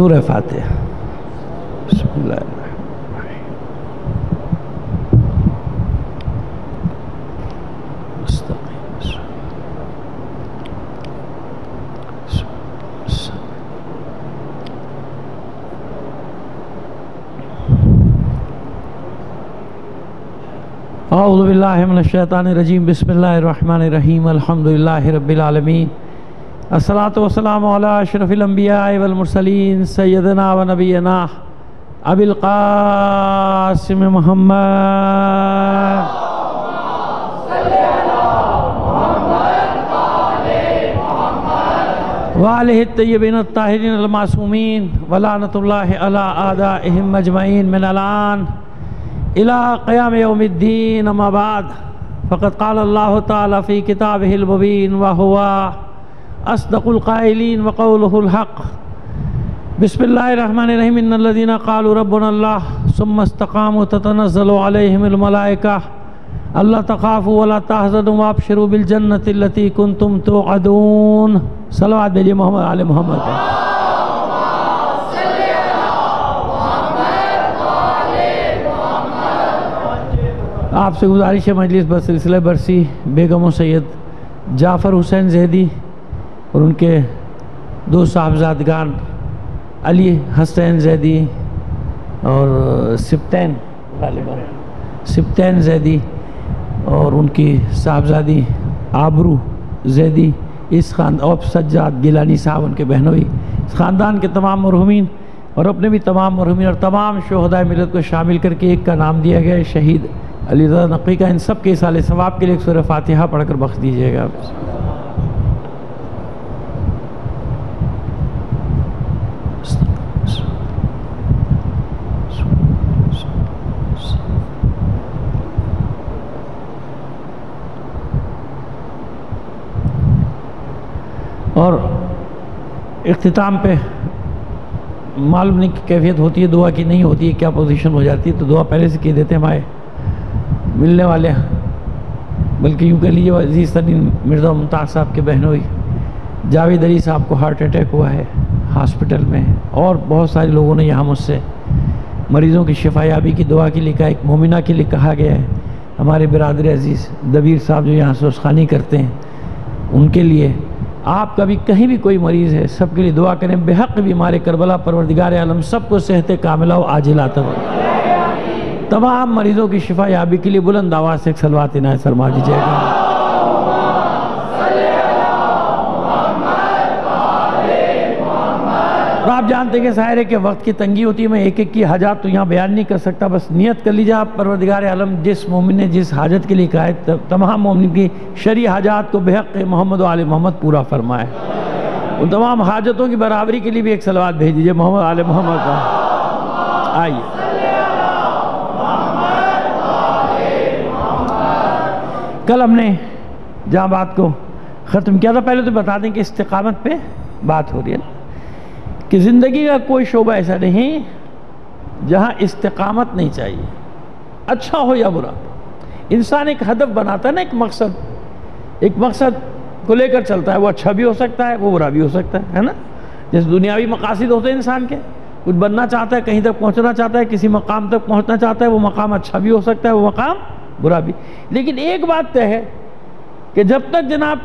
سورہ فاتحہ۔ بسم اللہ الرحمن الرحیم۔ اعوذ باللہ من الشیطان الرجیم، بسم اللہ الرحمن الرحیم، الحمدللہ رب العالمین، الصلاۃ والسلام علی اشرف الانبیاء والمرسلین، سیدنا و نبینا ابی القاسم محمد وآلہ الطیبین الطاہرین المعصومین، ولعنۃ اللہ علی اعدائہم اجمعین من الآن الى قیام یوم الدین، اما بعد فقد قال اللہ تعالی فی کتابہ المبین وہو اصدق القائلین وقولہ الحق۔ بسم اللہ الرحمن الرحیم، ان الذین قالوا ربنا اللہ ثم استقاموا تتنزل علیہم الملائکہ الا تخافوا ولا تحزنوا وابشروا بالجنۃ التی کنتم توعدون۔ صلوات بھیجیے محمد آل محمد۔ آپ سے گزارش ہے مجلس بسلسلہ برسی بیگم و سید جعفر حسین زیدی اور ان کے دو صاحبزادگان علی حسین زیدی اور سبتین زیدی اور ان کی صاحبزادی آبرو زیدی، اس اور سجاد گیلانی صاحب ان کے بہنوئی، اس خاندان کے تمام مرحومین اور اپنے بھی تمام مرحومین اور تمام شہدائے ملت کو شامل کر کے ایک کا نام دیا گیا ہے شہید علی رضا نقوی کا، ان سب کے اصال ثواب کے لیے ایک سورہ فاتحہ پڑھ کر بخش دیجیے گا۔ اور اختتام پہ معلوم نہیں کہ کیفیت ہوتی ہے دعا کی، نہیں ہوتی ہے کیا پوزیشن ہو جاتی ہے، تو دعا پہلے سے کہہ دیتے ہیں ہمارے ملنے والے، بلکہ یوں کہہ لیجیے عزیز ترین مرزا ممتاز صاحب کے بہنوئی جاوید علی صاحب کو ہارٹ اٹیک ہوا ہے ہاسپٹل میں، اور بہت سارے لوگوں نے یہاں مجھ سے مریضوں کی شفا یابی کی دعا کے لیے کہا، ایک مومنہ کے لیے کہا گیا ہے، ہمارے برادر عزیز دبیر صاحب جو یہاں سوسخانی کرتے ہیں ان کے لیے، آپ کا بھی کہیں بھی کوئی مریض ہے سب کے لیے دعا کریں، بے حق بیمار کربلا پروردگار عالم سب کو صحت کاملہ و عاجلہ عطا فرمائے، تمام مریضوں کی شفا یابی کے لیے بلند آواز سے ایک صلوات عنایت فرما دیجیے گا۔ اور آپ جانتے ہیں کہ ظاہر ہے کہ وقت کی تنگی ہوتی ہے، میں ایک ایک کی حاجات تو یہاں بیان نہیں کر سکتا، بس نیت کر لیجیے آپ پروردگار عالم جس مومن نے جس حاجت کے لیے کہا ہے تمام مومن کی شرعی حاجات کو بے حق محمد و آل محمد پورا فرمائے، ان تمام حاجتوں کی برابری کے لیے بھی ایک صلوات بھیج دیجیے محمد آل محمد کا۔ آئیے کل ہم نے جہاں بات کو ختم کیا تھا، پہلے تو بتا دیں کہ استقامت پہ بات ہو رہی ہے کہ زندگی کا کوئی شعبہ ایسا نہیں جہاں استقامت نہیں چاہیے، اچھا ہو یا برا۔ انسان ایک ہدف بناتا ہے نا، ایک مقصد کو لے کر چلتا ہے، وہ اچھا بھی ہو سکتا ہے وہ برا بھی ہو سکتا ہے نا، جیسے دنیاوی مقاصد ہوتے ہیں انسان کے، کچھ بننا چاہتا ہے، کہیں تک پہنچنا چاہتا ہے، کسی مقام تک پہنچنا چاہتا ہے، وہ مقام اچھا بھی ہو سکتا ہے وہ مقام برا بھی، لیکن ایک بات طے ہے کہ جب تک جناب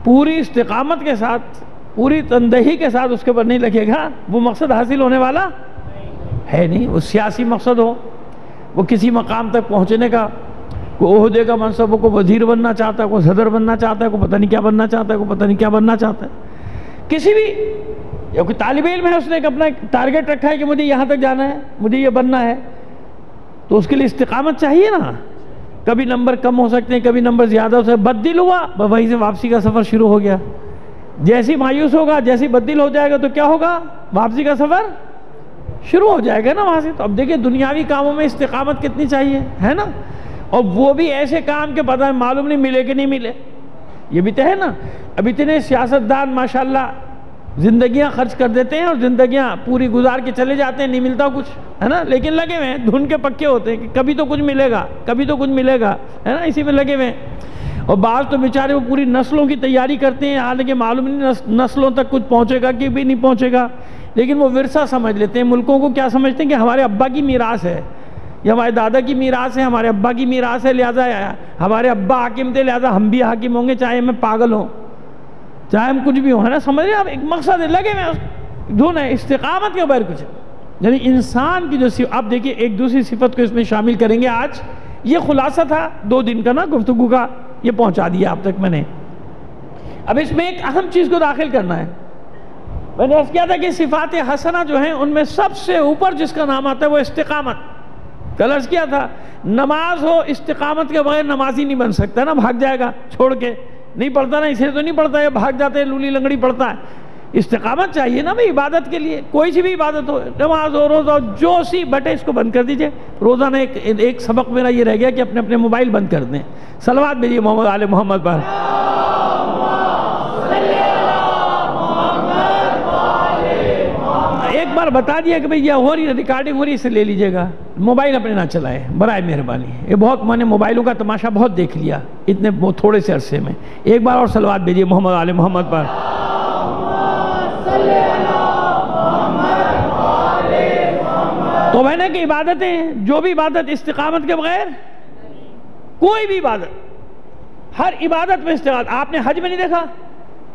پوری استقامت کے ساتھ پوری تندہی کے ساتھ اس کے پر نہیں لگے گا وہ مقصد حاصل ہونے والا ہے نہیں۔ وہ سیاسی مقصد ہو، وہ کسی مقام تک پہنچنے کا، کوئی عہدے کا منصب ہو، کوئی وزیر بننا چاہتا ہے، کوئی صدر بننا چاہتا ہے، کوئی پتہ نہیں کیا بننا چاہتا ہے، کوئی پتہ نہیں کیا بننا چاہتا ہے، کسی بھی، یا کوئی طالب علم ہے اس نے اپنا ٹارگٹ رکھا ہے کہ مجھے یہاں تک جانا ہے، مجھے یہ بننا ہے، تو اس کے لیے استقامت چاہیے نا۔ کبھی نمبر کم ہو سکتے ہیں، کبھی نمبر زیادہ ہو سکتے ہیں، بددل ہوا وہیں سے واپسی کا سفر شروع ہو گیا، جیسی مایوس ہوگا جیسی بددل ہو جائے گا تو کیا ہوگا، واپسی کا سفر شروع ہو جائے گا نا وہاں سے۔ تو اب دیکھیں دنیاوی کاموں میں استقامت کتنی چاہیے ہے نا، اور وہ بھی ایسے کام کے پتہ معلوم نہیں ملے کہ نہیں ملے، یہ بھی تو ہے نا۔ اب اتنے سیاستدان ماشاءاللہ زندگیاں خرچ کر دیتے ہیں اور زندگیاں پوری گزار کے چلے جاتے ہیں، نہیں ملتا کچھ ہے نا، لیکن لگے ہوئے ہیں، دھن کے پکے ہوتے ہیں کہ کبھی تو کچھ ملے گا، کبھی تو کچھ ملے گا ہے نا، اسی میں لگے ہوئے ہیں۔ اور بعض تو بیچارے وہ پوری نسلوں کی تیاری کرتے ہیں، حالانکہ معلوم نہیں نسلوں تک کچھ پہنچے گا کہ بھی نہیں پہنچے گا، لیکن وہ ورثہ سمجھ لیتے ہیں. ملکوں کو کیا سمجھتے ہیں کہ ہمارے ابا کی میراث ہے، یا ہمارے دادا کی میراث ہے، ہمارے ابا کی میراث ہے، لہٰذا ہمارے ابا حاکم تھے لہٰذا ہم بھی حاکم ہوں گے، چاہے ہمیں پاگل ہوں، چاہے ہم کچھ بھی ہوں، ہے نا. سمجھ رہے ہیں آپ؟ ایک مقصد ہے، لگے میں دھون ہے، استقامت کے بغیر کچھ. یعنی انسان کی جو آپ دیکھیے ایک دوسری صفت کو اس میں شامل کریں گے. آج یہ خلاصہ تھا 2 دن کا نا گفتگو کا، یہ پہنچا دیا آپ تک میں نے. اب اس میں ایک اہم چیز کو داخل کرنا ہے. میں نے عرض کیا تھا کہ صفات حسنہ جو ہیں ان میں سب سے اوپر جس کا نام آتا ہے وہ استقامت. کل عرض کیا تھا نماز ہو، استقامت کے بغیر نمازی نہیں بن سکتا نا، بھاگ جائے گا چھوڑ کے، نہیں پڑھتا نا، اسے تو نہیں پڑھتا ہے، بھاگ جاتے ہیں، لولی لنگڑی پڑھتا ہے. استقامت چاہیے نا بھائی عبادت کے لیے، کوئی سی بھی عبادت ہو، نماز ہو، روزہ ہو، جو سی بٹے اس کو بند کر دیجئے. روزانہ ایک سبق میرا یہ رہ گیا کہ اپنے اپنے موبائل بند کر دیں. صلوات بھیجیے محمد آل محمد پر. ایک بار بتا دیا کہ بھئی یہ ہو رہی ریکارڈنگ ہو رہی، اسے لے لیجئے گا. موبائل اپنے نہ چلائے برائے مہربانی. یہ بہت میں نے موبائلوں کا تماشا بہت دیکھ لیا اتنے تھوڑے سے عرصے میں. ایک بار اور صلوات بھیجیے محمد آل محمد پر. تو میں نے کہ عبادتیں، جو بھی عبادت استقامت کے بغیر، کوئی بھی عبادت، ہر عبادت میں استقامت. آپ نے حج میں نہیں دیکھا؟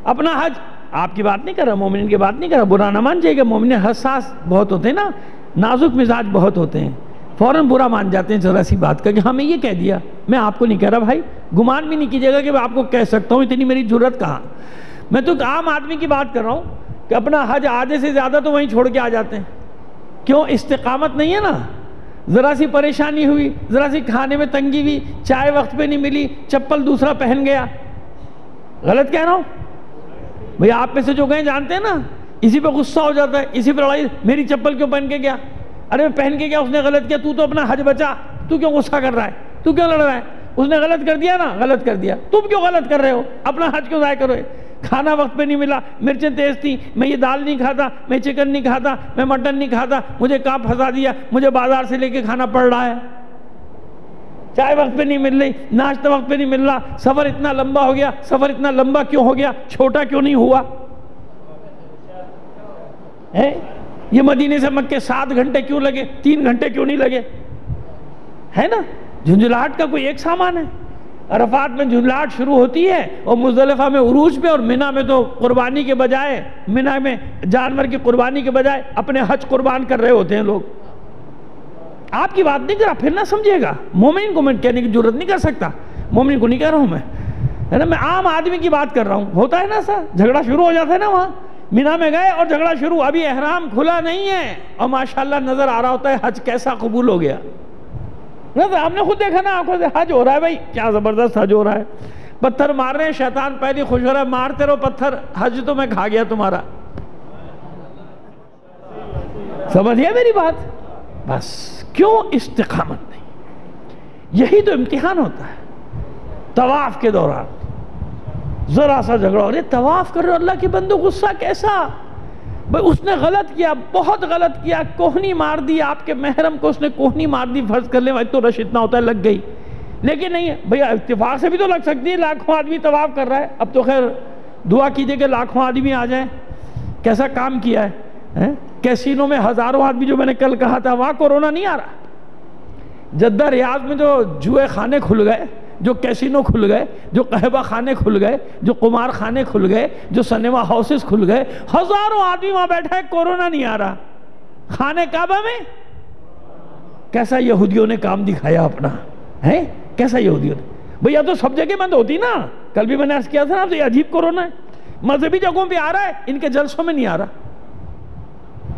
اپنا حج، آپ کی بات نہیں کر رہا، مومنین کی بات نہیں کر رہا، برا نہ مان جائے گا. مومنین حساس بہت ہوتے ہیں نا، نازک مزاج بہت ہوتے ہیں، فوراً برا مان جاتے ہیں ذرا سی بات کا کہ ہمیں یہ کہہ دیا. میں آپ کو نہیں کہہ رہا بھائی، گمان بھی نہیں کیجیے گا کہ میں آپ کو کہہ سکتا ہوں، اتنی میری جرت کہاں. میں تو عام آدمی کی بات کر رہا ہوں کہ اپنا حج آدھے سے زیادہ تو وہیں چھوڑ کے آ جاتے ہیں. کیوں؟ استقامت نہیں ہے نا. ذرا سی پریشانی ہوئی، ذرا سی کھانے میں تنگی ہوئی، چائے وقت پہ نہیں ملی، چپل دوسرا پہن گیا. غلط کہہ رہا ہوں بھئی؟ آپ میں سے جو گئے جانتے ہیں نا، اسی پہ غصہ ہو جاتا ہے، اسی پہ لڑائی، میری چپل کیوں پہن کے گیا؟ ارے پہن کے گیا، اس نے غلط کیا، تو اپنا حج بچا، تو کیوں غصہ کر رہا ہے، تو کیوں لڑ رہا ہے؟ اس نے غلط کر دیا نا، غلط کر دیا، تم کیوں غلط کر رہے ہو؟ اپنا حج کیوں ضائع کرو؟ کھانا وقت پہ نہیں ملا، مرچیں تیز تھیں، میں یہ دال نہیں کھاتا، میں چکن نہیں کھاتا، میں مٹن نہیں کھاتا، مجھے کہاں پھنسا دیا، مجھے بازار سے لے کے کھانا پڑ رہا ہے. چائے وقت پہ نہیں مل رہی، ناشتہ وقت پہ نہیں مل رہا، سفر اتنا لمبا ہو گیا. سفر اتنا لمبا کیوں ہو گیا؟ چھوٹا کیوں نہیں ہوا؟ یہ مدینے سے مکے 7 گھنٹے کیوں لگے؟ 3 گھنٹے کیوں نہیں لگے؟ ہے نا. جھنجھلاہٹ کا کوئی ایک سامان ہے. عرفات میں جھنجھلاہٹ شروع ہوتی ہے اور مزدلفہ میں عروج پہ، اور منی میں تو قربانی کے بجائے، منی میں جانور کی قربانی کے بجائے اپنے حج قربان کر رہے ہوتے ہیں لوگ. آپ کی بات نہیں کر رہا، پھر نہ سمجھے گا. مومن کو میں کہنے کی جرت نہیں کر سکتا، مومن کو نہیں کہہ رہا ہوں میں، ہے نا. میں عام آدمی کی بات کر رہا ہوں. ہوتا ہے نا سا، جھگڑا شروع ہو جاتا ہے نا وہاں. منی میں گئے اور جھگڑا شروع، ابھی احرام کھلا نہیں ہے اور ماشاءاللہ نظر آ رہا ہوتا ہے حج کیسا قبول ہو گیا. آپ نے خود دیکھا نا آنکھوں سے، حج ہو رہا ہے بھائی، کیا زبردست حج ہو رہا ہے. پتھر مار رہے ہیں، شیطان پہلے خوش ہو رہا ہے، مارتے رہو پتھر، حج تو میں کھا گیا تمہارا. سمجھیے میری بات؟ بس کیوں استقامت نہیں؟ یہی تو امتحان ہوتا ہے. طواف کے دوران ذرا سا جھگڑا ہو رہا ہے، طواف کر رہے ہو، اللہ کے بندو غصہ کیسا؟ بھئی اس نے غلط کیا، بہت غلط کیا، کوہنی مار دی، آپ کے محرم کو اس نے کوہنی مار دی، فرض کر لیں تو رش اتنا ہوتا ہے لگ گئی. لیکن نہیں بھئی اتفاق سے بھی تو لگ سکتی ہے، لاکھوں آدمی طواف کر رہا ہے. اب تو خیر دعا کیجئے کہ لاکھوں آدمی آ جائیں. کیسا کام کیا ہے. کیسینو میں ہزاروں آدمی، جو میں نے کل کہا تھا، وہاں کورونا نہیں آ رہا. جدہ ریاض میں جو جوئے خانے کھل گئے، جو کیسینو کھل گئے، جو قہوہ خانے کھل گئے، جو قمار خانے کھل گئے، جو سنیما ہاؤسز کھل گئے، ہزاروں آدمی وہاں بیٹھا ہے، کورونا نہیں آ رہا. خانے کعبہ میں کیسا یہودیوں نے کام دکھایا اپنا ہے. کیسا یہودیوں نے بھئی، یا تو سب جگہ بند ہوتی نا. کل بھی میں نے عرض کیا تھا نا، تو یہ عجیب کورونا ہے. مذہبی جگہوں پہ آ رہا ہے، ان کے جلسوں میں نہیں آ رہا.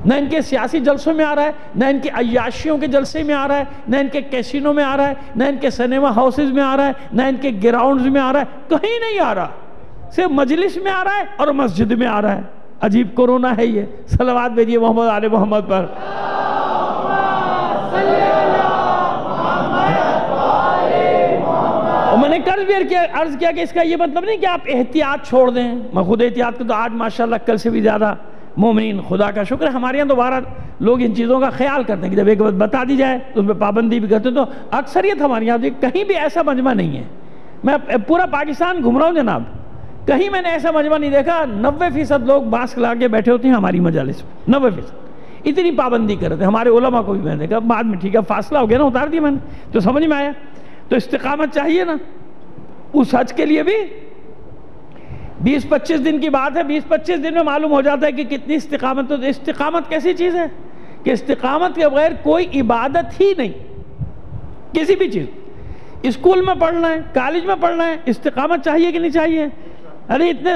نہ ان کے سیاسی جلسوں میں آ رہا ہے، نہ ان کے عیاشیوں کے جلسے میں آ رہا ہے، نہ ان کے کیسینو میں آ رہا ہے، نہ ان کے سنیما ہاؤسز میں آ رہا ہے، نہ ان کے گراؤنڈز میں آ رہا ہے. کہیں نہیں آ رہا، صرف مجلس میں آ رہا ہے اور مسجد میں آ رہا ہے. عجیب کورونا ہے یہ. صلوات بھیجیے محمد آل محمد پر. اور میں نے کل بھی عرض کیا کہ اس کا یہ مطلب نہیں کہ آپ احتیاط چھوڑ دیں. میں خود احتیاط کو تو آج ماشاءاللہ کل سے بھی زیادہ مومنین، خدا کا شکر ہے ہمارے یہاں دوبارہ لوگ ان چیزوں کا خیال کرتے ہیں کہ جب ایک بات بتا دی جائے تو اس پہ پابندی بھی کرتے ہیں. تو اکثریت ہمارے یہاں کہیں بھی ایسا مجمع نہیں ہے. میں پورا پاکستان گھوم رہا ہوں جناب، کہیں میں نے ایسا مجمع نہیں دیکھا 90% لوگ ماسک لا کے بیٹھے ہوتے ہیں ہماری مجالس میں، 90%، اتنی پابندی کر رہے تھے۔ ہمارے علماء کو بھی میں نے دیکھا، بعد میں ٹھیک ہے فاصلہ ہو گیا نا، اتار دیا میں نے، تو سمجھ میں آیا۔ تو استقامت چاہیے نا، اس حج کے لیے بھی 20-25 دن کی بات ہے، 20-25 دن میں معلوم ہو جاتا ہے کہ کتنی استقامت۔ تو استقامت کیسی چیز ہے کہ استقامت کے بغیر کوئی عبادت ہی نہیں، کسی بھی چیز۔ اسکول میں پڑھنا ہے، کالج میں پڑھنا ہے، استقامت چاہیے کہ نہیں چاہیے؟ ارے اتنے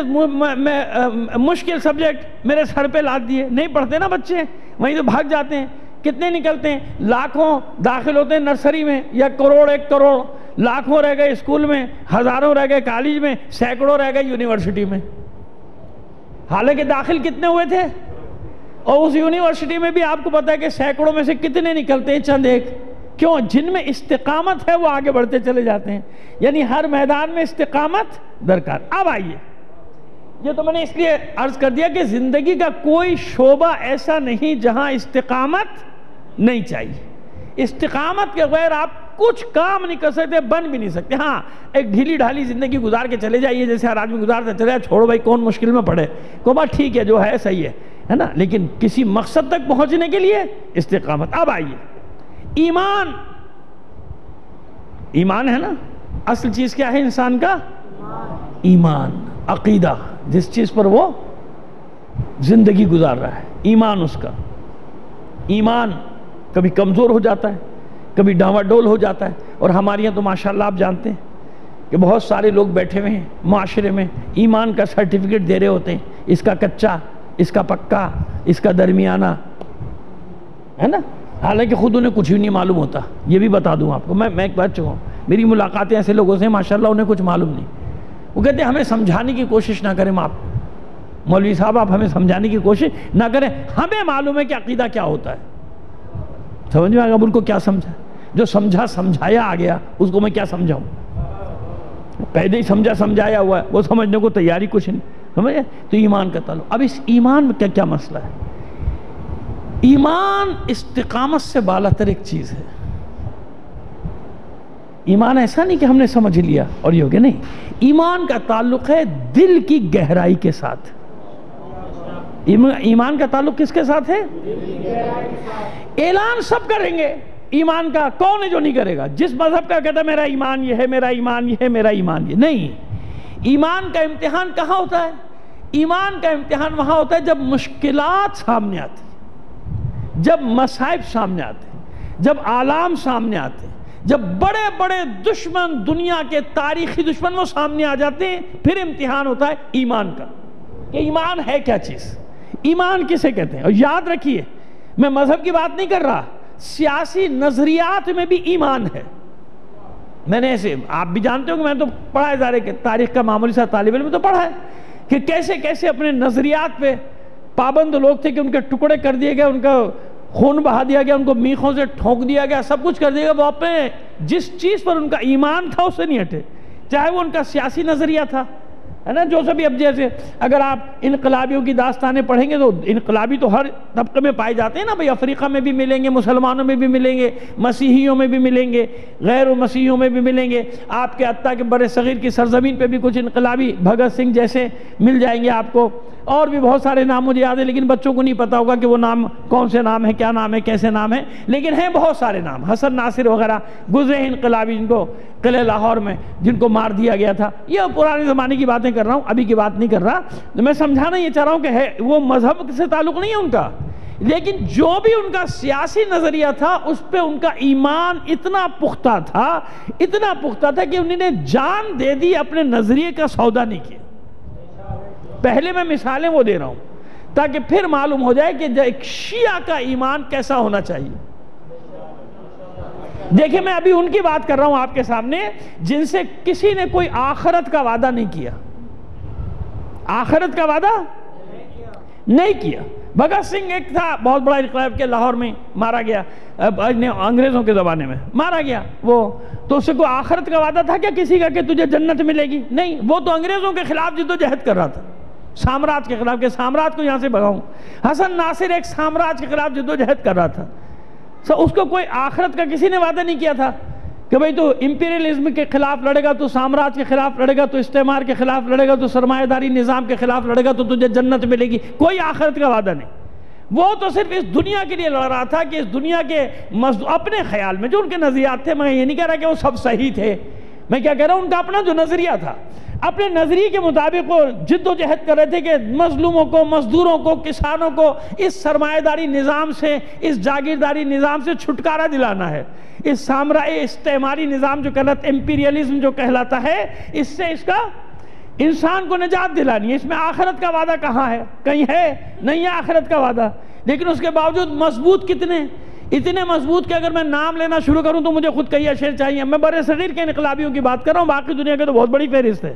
مشکل سبجیکٹ میرے سر پہ لاد دیے، نہیں پڑھتے نا بچے، وہیں تو بھاگ جاتے ہیں۔ کتنے نکلتے ہیں؟ لاکھوں داخل ہوتے ہیں نرسری میں، یا کروڑ 1 کروڑ، لاکھوں رہ گئے اسکول میں، ہزاروں رہ گئے کالج میں، سینکڑوں رہ گئے یونیورسٹی میں۔ حالانکہ داخل کتنے ہوئے تھے؟ اور اس یونیورسٹی میں بھی آپ کو پتا ہے کہ سینکڑوں میں سے کتنے نکلتے ہیں؟ چند ایک۔ کیوں؟ جن میں استقامت ہے وہ آگے بڑھتے چلے جاتے ہیں۔ یعنی ہر میدان میں استقامت درکار۔ اب آئیے، یہ تو میں نے اس لیے عرض کر دیا کہ زندگی کا کوئی شعبہ ایسا نہیں جہاں استقامت نہیں چاہیے۔ استقامت کے بغیر آپ کچھ کام نہیں کر سکتے، بن بھی نہیں سکتے۔ ہاں ایک ڈھیلی ڈھالی زندگی گزار کے چلے جائیے، جیسے ہر آدمی گزارتا چلے جائے، چھوڑو بھائی کون مشکل میں پڑے، کو بات ٹھیک ہے جو ہے صحیح ہے نا، لیکن کسی مقصد تک پہنچنے کے لیے استقامت۔ اب آئیے، ایمان، ایمان ہے نا، اصل چیز کیا ہے انسان کا؟ ایمان، عقیدہ، جس چیز پر وہ زندگی گزار رہا ہے، ایمان اس کا۔ ایمان کبھی کمزور ہو جاتا ہے، کبھی ڈاواں ڈول ہو جاتا ہے، اور ہمارے یہاں تو ماشاءاللہ آپ جانتے ہیں کہ بہت سارے لوگ بیٹھے ہوئے ہیں معاشرے میں، ایمان کا سرٹیفکیٹ دے رہے ہوتے ہیں، اس کا کچا، اس کا پکا، اس کا درمیانہ، ہے نا، حالانکہ خود انہیں کچھ بھی نہیں معلوم ہوتا۔ یہ بھی بتا دوں آپ کو، میں ایک بات چاہوں، میری ملاقاتیں ایسے لوگوں سے ماشاءاللہ انہیں کچھ معلوم نہیں، وہ کہتے ہیں ہمیں سمجھانے کی کوشش نہ کریں، آپ مولوی صاحب آپ ہمیں سمجھانے کی کوشش نہ کریں، ہمیں معلوم ہے کہ عقیدہ کیا ہوتا ہے۔ سمجھ میں آگا؟ اب ان کو کیا سمجھا؟ جو سمجھایا آ گیا، اس کو میں کیا سمجھاؤں؟ پہلے ہی سمجھایا ہوا ہے، وہ سمجھنے کو تیاری کچھ نہیں، سمجھے؟ تو ایمان کا تعلق۔ اب اس ایمان میں کیا مسئلہ ہے؟ ایمان استقامت سے بالاتر ایک چیز ہے۔ ایمان ایسا نہیں کہ ہم نے سمجھ لیا اور یہ ہو گیا، نہیں، ایمان کا تعلق ہے دل کی گہرائی کے ساتھ۔ ایمان کا تعلق کس کے ساتھ ہے؟ اعلان سب کریں گے ایمان کا، کون ہے جو نہیں کرے گا؟ جس مذہب کا کہتا ہے میرا ایمان یہ ہے، میرا ایمان یہ ہے، میرا ایمان یہ نہیں۔ ایمان کا امتحان کہاں ہوتا ہے؟ ایمان کا امتحان وہاں ہوتا ہے جب مشکلات سامنے آتی، جب مصائب سامنے آتے ہیں، جب آلام سامنے آتے ہیں، جب بڑے بڑے دشمن، دنیا کے تاریخی دشمن وہ سامنے آ جاتے ہیں، پھر امتحان ہوتا ہے ایمان کا کہ ایمان ہے کیا چیز، ایمان کسے کہتے ہیں۔ اور یاد رکھیے، میں مذہب کی بات نہیں کر رہا، سیاسی نظریات میں بھی ایمان ہے۔ میں نے ایسے، آپ بھی جانتے ہو کہ میں تو پڑھا ہے ظاہر کہ تاریخ کا معمولی سا طالب علم تو پڑھا ہے کہ کیسے کیسے اپنے نظریات پہ پابند لوگ تھے کہ ان کے ٹکڑے کر دیے گئے، ان کا خون بہا دیا گیا، ان کو میخوں سے ٹھونک دیا گیا، سب کچھ کر دیا گیا، وہ اپنے جس چیز پر ان کا ایمان تھا اس سے نہیں ہٹے، چاہے وہ ان کا سیاسی نظریہ تھا، ہے نا، جو سبھی۔ اب جیسے اگر آپ انقلابیوں کی داستانیں پڑھیں گے تو انقلابی تو ہر طبقے میں پائے جاتے ہیں نا بھائی، افریقہ میں بھی ملیں گے، مسلمانوں میں بھی ملیں گے، مسیحیوں میں بھی ملیں گے، غیر مسیحیوں میں بھی ملیں گے، آپ کے حتیٰ کہ بر صغیر کی سرزمین پہ بھی کچھ انقلابی بھگت سنگھ جیسے مل جائیں گے آپ کو، اور بھی بہت سارے نام مجھے یاد ہیں، لیکن بچوں کو نہیں پتا ہوگا کہ وہ نام کون سے نام ہیں، کیا نام ہے، کیسے نام ہے، لیکن ہیں بہت سارے نام، حسن ناصر وغیرہ گزرے انقلابی، جن کو قلعہ لاہور میں جن کو مار دیا گیا تھا۔ یہ پرانے زمانے کی باتیں کر رہا ہوں، ابھی کی بات نہیں کر رہا۔ میں سمجھانا یہ چاہ رہا ہوں کہ ہے وہ مذہب سے تعلق نہیں ہے ان کا، لیکن جو بھی ان کا سیاسی نظریہ تھا اس پہ ان کا ایمان اتنا پختہ تھا، اتنا پختہ تھا کہ انہوں نے جان دے دی، اپنے نظریے کا سودا نہیں کیا۔ پہلے میں مثالیں وہ دے رہا ہوں تاکہ پھر معلوم ہو جائے کہ ایک شیعہ کا ایمان کیسا ہونا چاہیے۔ دیکھیں میں ابھی ان کی بات کر رہا ہوں آپ کے سامنے جن سے کسی نے کوئی آخرت کا وعدہ نہیں کیا، آخرت کا وعدہ نہیں کیا۔ بھگت سنگھ ایک تھا، بہت بڑا انقلاب کے، لاہور میں مارا گیا، انگریزوں کے زمانے میں مارا گیا وہ، تو اس سے کوئی آخرت کا وعدہ تھا کیا کسی کا کہ تجھے جنت ملے گی؟ نہیں، وہ تو انگریزوں کے خلاف جد و جہد کر رہا تھا، سامراج کے خلاف، کہ سامراج کو یہاں سے بھگاؤں۔ حسن ناصر ایک سامراج کے خلاف جد و جہد کر رہا تھا، اس کو کوئی آخرت کا کسی نے وعدہ نہیں کیا تھا کہ بھئی تو امپیریلزم کے خلاف لڑے گا، تو سامراج کے خلاف لڑے گا، تو استعمار کے خلاف لڑے گا، تو سرمایہ داری نظام کے خلاف لڑے گا تو تجھے جنت ملے گی. کوئی آخرت کا وعدہ نہیں. وہ تو صرف اس دنیا کے لیے لڑ رہا تھا کہ اس دنیا کے اپنے خیال میں جو ان کے نظریات تھے، میں یہ نہیں کہہ رہا کہ وہ سب صحیح تھے، میں کیا کہہ رہا ہوں، ان کا اپنا جو نظریہ تھا، اپنے نظریے کے مطابق وہ جد و جہد کر رہے تھے کہ مظلوموں کو، مزدوروں کو، کسانوں کو اس سرمایہ داری نظام سے، اس جاگیرداری نظام سے چھٹکارا دلانا ہے. اس استعماری نظام جو کہلاتا ہے، امپیریلزم جو کہلاتا ہے، اس سے اس کا انسان کو نجات دلانی ہے. اس میں آخرت کا وعدہ کہاں ہے؟ کہیں ہے نہیں ہے آخرت کا وعدہ. لیکن اس کے باوجود مضبوط کتنے، اتنے مضبوط کہ اگر میں نام لینا شروع کروں تو مجھے خود کئی اشعار چاہیے. میں برِ صغیر کے انقلابیوں کی بات کر رہا ہوں، باقی دنیا کے تو بہت بڑی فہرست ہے.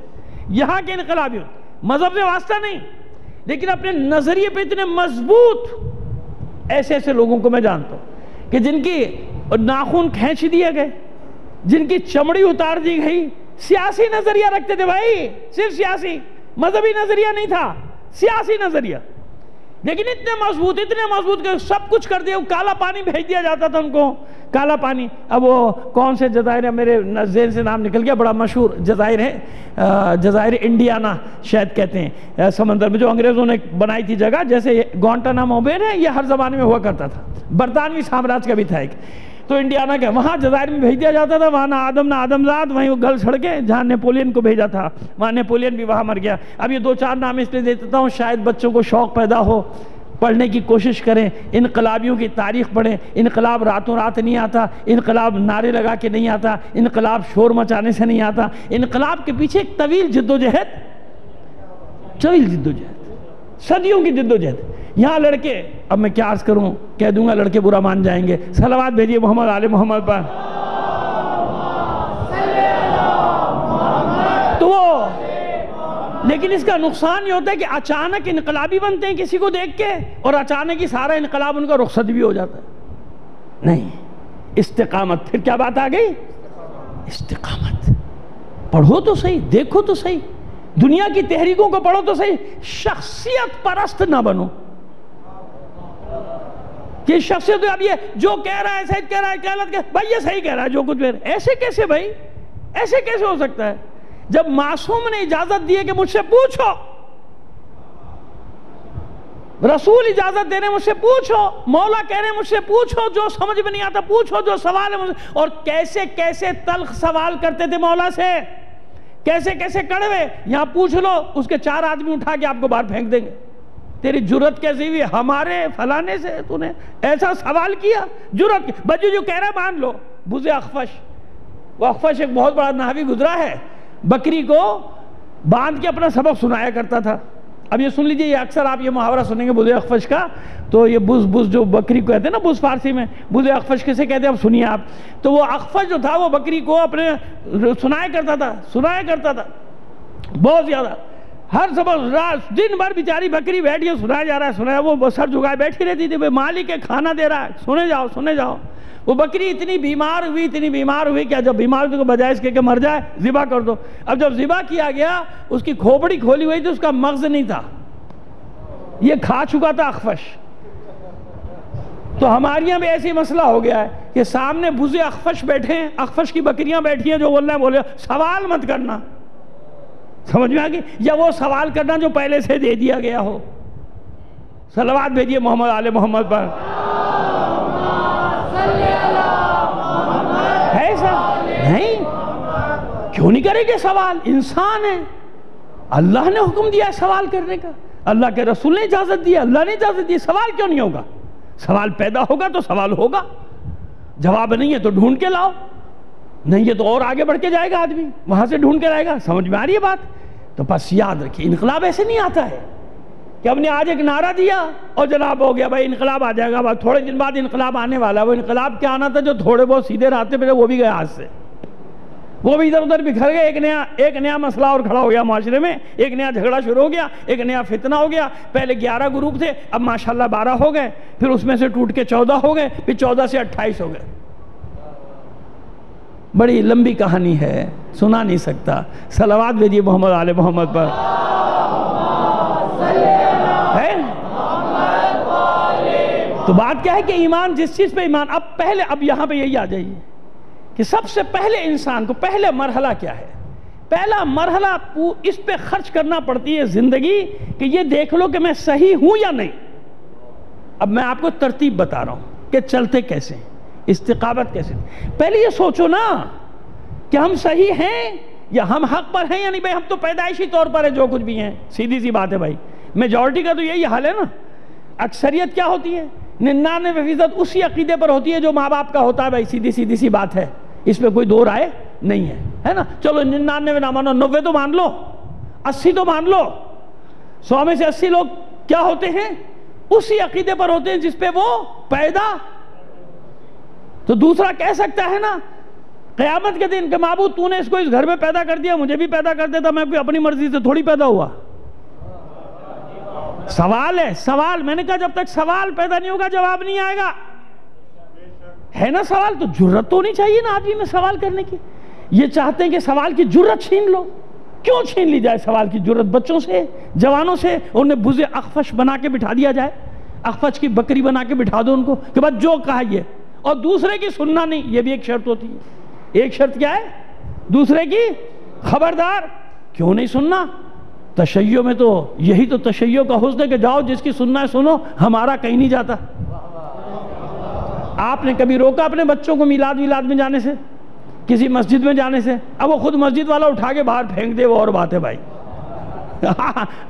یہاں کے انقلابیوں مذہب سے واسطہ نہیں، لیکن اپنے نظریے پہ اتنے مضبوط، ایسے ایسے لوگوں کو میں جانتا ہوں کہ جن کی ناخن کھینچ دیے گئے، جن کی چمڑی اتار دی گئی. سیاسی نظریہ رکھتے تھے بھائی، صرف سیاسی، مذہبی نظریہ نہیں تھا، سیاسی نظریہ. لیکن اتنے مضبوط کہ سب کچھ کر دیا. کالا پانی بھیج دیا جاتا تھا ان کو، کالا پانی. اب وہ کون سے جزائر ہے، میرے ذہن سے نام نکل گیا، بڑا مشہور جزائر ہے، جزائر انڈیانا شاید کہتے ہیں، سمندر میں جو انگریزوں نے بنائی تھی جگہ، جیسے گوانٹانامو بے ہے، یہ ہر زمانے میں ہوا کرتا تھا، برطانوی سامراج کا بھی تھا ایک. تو انڈیانا کے وہاں جزائر میں بھیج دیا جاتا تھا. وہاں نہ آدم نہ آدمزاد، وہیں وہ گل سڑ کے جہاں نیپولین کو بھیجا تھا، وہاں نیپولین بھی وہاں مر گیا. اب یہ دو چار نام اس لیے دے دیتا ہوں، شاید بچوں کو شوق پیدا ہو، پڑھنے کی کوشش کریں، انقلابیوں کی تاریخ پڑھیں. انقلاب راتوں رات نہیں آتا، انقلاب نعرے لگا کے نہیں آتا، انقلاب شور مچانے سے نہیں آتا. انقلاب کے پیچھے ایک طویل جدوجہد، صدیوں کی جدوجہد. یہاں لڑکے، اب میں کیا عرض کروں، کہہ دوں گا لڑکے برا مان جائیں گے. صلوات بھیجیے محمد آل محمد پر. تو وہ، لیکن اس کا نقصان یہ ہوتا ہے کہ اچانک انقلابی بنتے ہیں کسی کو دیکھ کے، اور اچانک ہی سارا انقلاب ان کا رخصت بھی ہو جاتا ہے. نہیں، استقامت. پھر کیا بات آ گئی؟ استقامت. پڑھو تو صحیح، دیکھو تو صحیح، دنیا کی تحریکوں کو پڑھو تو صحیح. شخصیت پرست نہ بنو کہ شخصیت، اب یہ جو کہہ رہا ہے سید کہہ رہا ہے، غلط کہہ، بھائی یہ صحیح کہہ رہا ہے جو کچھ بھی. ایسے کیسے بھائی، ایسے کیسے ہو سکتا ہے؟ جب معصوم نے اجازت دی ہے کہ مجھ سے پوچھو، رسول اجازت دے رہے ہیں مجھ سے پوچھو، مولا کہہ رہے ہیں مجھ سے پوچھو، جو سمجھ میں نہیں آتا پوچھو، جو سوال ہے مجھ سے. اور کیسے کیسے تلخ سوال کرتے تھے مولا سے، کیسے کیسے کڑوے. یہاں پوچھ لو، اس کے 4 آدمی اٹھا کے آپ کو باہر پھینک دیں گے. تیری جرت کیسی ہوئی، ہمارے فلانے سے تو نے ایسا سوال کیا؟ جرت بجو جو کہہ رہا مان لو. بز اخفش، وہ اخفش ایک بہت بڑا نحوی گزرا ہے، بکری کو باندھ کے اپنا سبق سنایا کرتا تھا. اب یہ سن لیجئے، یہ اکثر آپ یہ محاورہ سنیں گے بز اخفش کا. تو یہ بز جو بکری کو کہتے ہیں نا، بز فارسی میں، بز اخفش کسے کہتے ہیں اب سنیے آپ. تو وہ اخفش جو تھا وہ بکری کو اپنے سنایا کرتا تھا بہت زیادہ. ہر سبق رات دن بھر بیچاری بکری بیٹھی ہے، سنایا جا رہا ہے، وہ سر جھکائے بیٹھی رہتی تھی. مالک ہے کھانا دے رہا ہے، سنے جاؤ. وہ بکری اتنی بیمار ہوئی کہ جب بیمار ہوئی تو بجائے اس کے مر جائے، ذبح کر دو. اب جب ذبح کیا گیا، اس کی کھوپڑی کھولی ہوئی تھی، اس کا مغز نہیں تھا، یہ کھا چکا تھا اخفش. تو ہمارے یہاں بھی ایسی مسئلہ ہو گیا ہے کہ سامنے بز اخفش بیٹھے ہیں، اخفش کی بکریاں بیٹھی ہیں، جو بولے سوال مت کرنا. سمجھ میں آگئی؟ یا وہ سوال کرنا جو پہلے سے دے دیا گیا ہو. صلوات بھیجیے محمد آل محمد پر. ہے ایسا؟ نہیں. کیوں نہیں کرے گے سوال؟ انسان ہے، اللہ نے حکم دیا ہے سوال کرنے کا، اللہ کے رسول نے اجازت دی، اللہ نے اجازت دی. سوال کیوں نہیں ہوگا؟ سوال پیدا ہوگا تو سوال ہوگا. جواب نہیں ہے تو ڈھونڈ کے لاؤ، نہیں ہے تو اور آگے بڑھ کے جائے گا آدمی، وہاں سے ڈھونڈ کے لائے گا. سمجھ میں آ رہی ہے بات؟ تو بس یاد رکھیے، انقلاب ایسے نہیں آتا ہے کہ ہم نے آج ایک نعرہ دیا اور جناب ہو گیا بھائی انقلاب آ جائے گا. تھوڑے دن بعد انقلاب آنے والا ہے. وہ انقلاب کیا آنا تھا جو تھوڑے بہت سیدھے راستے پہ وہ بھی گئے ہاتھ سے، وہ بھی ادھر ادھر بکھر گئے. ایک نیا مسئلہ اور کھڑا ہو گیا معاشرے میں، ایک نیا جھگڑا شروع ہو گیا، ایک نیا فتنہ ہو گیا. پہلے 11 گروپ تھے، اب ماشاءاللہ 12 ہو گئے، پھر اس میں سے ٹوٹ کے 14 ہو گئے، پھر 14 سے 28 ہو گئے. بڑی لمبی کہانی ہے، سنا نہیں سکتا. صلوات بھیجیے محمد آل محمد پر. ہے تو بات کیا ہے کہ ایمان، جس چیز پہ ایمان، اب یہاں پہ یہی آ جائیے کہ سب سے پہلے انسان کو پہلے مرحلہ کیا ہے؟ پہلا مرحلہ اس پہ خرچ کرنا پڑتی ہے زندگی کہ یہ دیکھ لو کہ میں صحیح ہوں یا نہیں۔ اب میں آپ کو ترتیب بتا رہا ہوں کہ چلتے کیسے، استقامت کیسے۔ پہلے یہ سوچو نا کہ ہم صحیح ہیں یا ہم حق پر ہیں یا نہیں۔ بھائی ہم تو پیدائشی طور پر ہے جو کچھ بھی ہیں، سیدھی سی بات ہے بھائی۔ میجورٹی کا تو یہی حال ہے نا۔ اکثریت کیا ہوتی ہے؟ 99% اسی عقیدے پر ہوتی ہے جو ماں باپ کا ہوتا ہے بھائی، سیدھی سی بات ہے، اس میں کوئی دو رائے نہیں ہے نا۔ چلو 99 نہ مانو، 90 تو مان لو، 80 تو مان لو۔ 100 میں سے 80 لوگ کیا ہوتے ہیں؟ اسی عقیدے پر ہوتے ہیں جس پہ وہ پیدا۔ تو دوسرا کہہ سکتا ہے نا قیامت کے دن کہ معبود تو نے اس کو اس گھر میں پیدا کر دیا، مجھے بھی پیدا کر دیتا، میں کوئی اپنی مرضی سے تھوڑی پیدا ہوا۔ سوال ہے، سوال۔ میں نے کہا جب تک سوال پیدا نہیں ہوگا جواب نہیں آئے گا، ہے نا سوال؟ تو جرت تو ہونی چاہیے نا آدمی میں سوال کرنے کی۔ یہ چاہتے ہیں کہ سوال کی جرت چھین لو۔ کیوں چھین لی جائے سوال کی جرت؟ بچوں سے، جوانوں سے انہیں بزے اخفش بنا کے بٹھا دیا جائے، اخفش کی بکری بنا کے بٹھا دو ان کو کہ بس جو کہا یہ، اور دوسرے کی سننا نہیں۔ یہ بھی ایک شرط ہوتی ہے۔ ایک شرط کیا ہے؟ دوسرے کی خبردار۔ کیوں نہیں سننا؟ تشیع میں تو یہی تو تشیع کا حسن ہے کہ جاؤ جس کی سننا ہے سنو، ہمارا کہیں نہیں جاتا۔ آپ نے کبھی روکا اپنے بچوں کو میلاد میں جانے سے، کسی مسجد میں جانے سے؟ اب وہ خود مسجد والا اٹھا کے باہر پھینک دے وہ اور بات ہے بھائی۔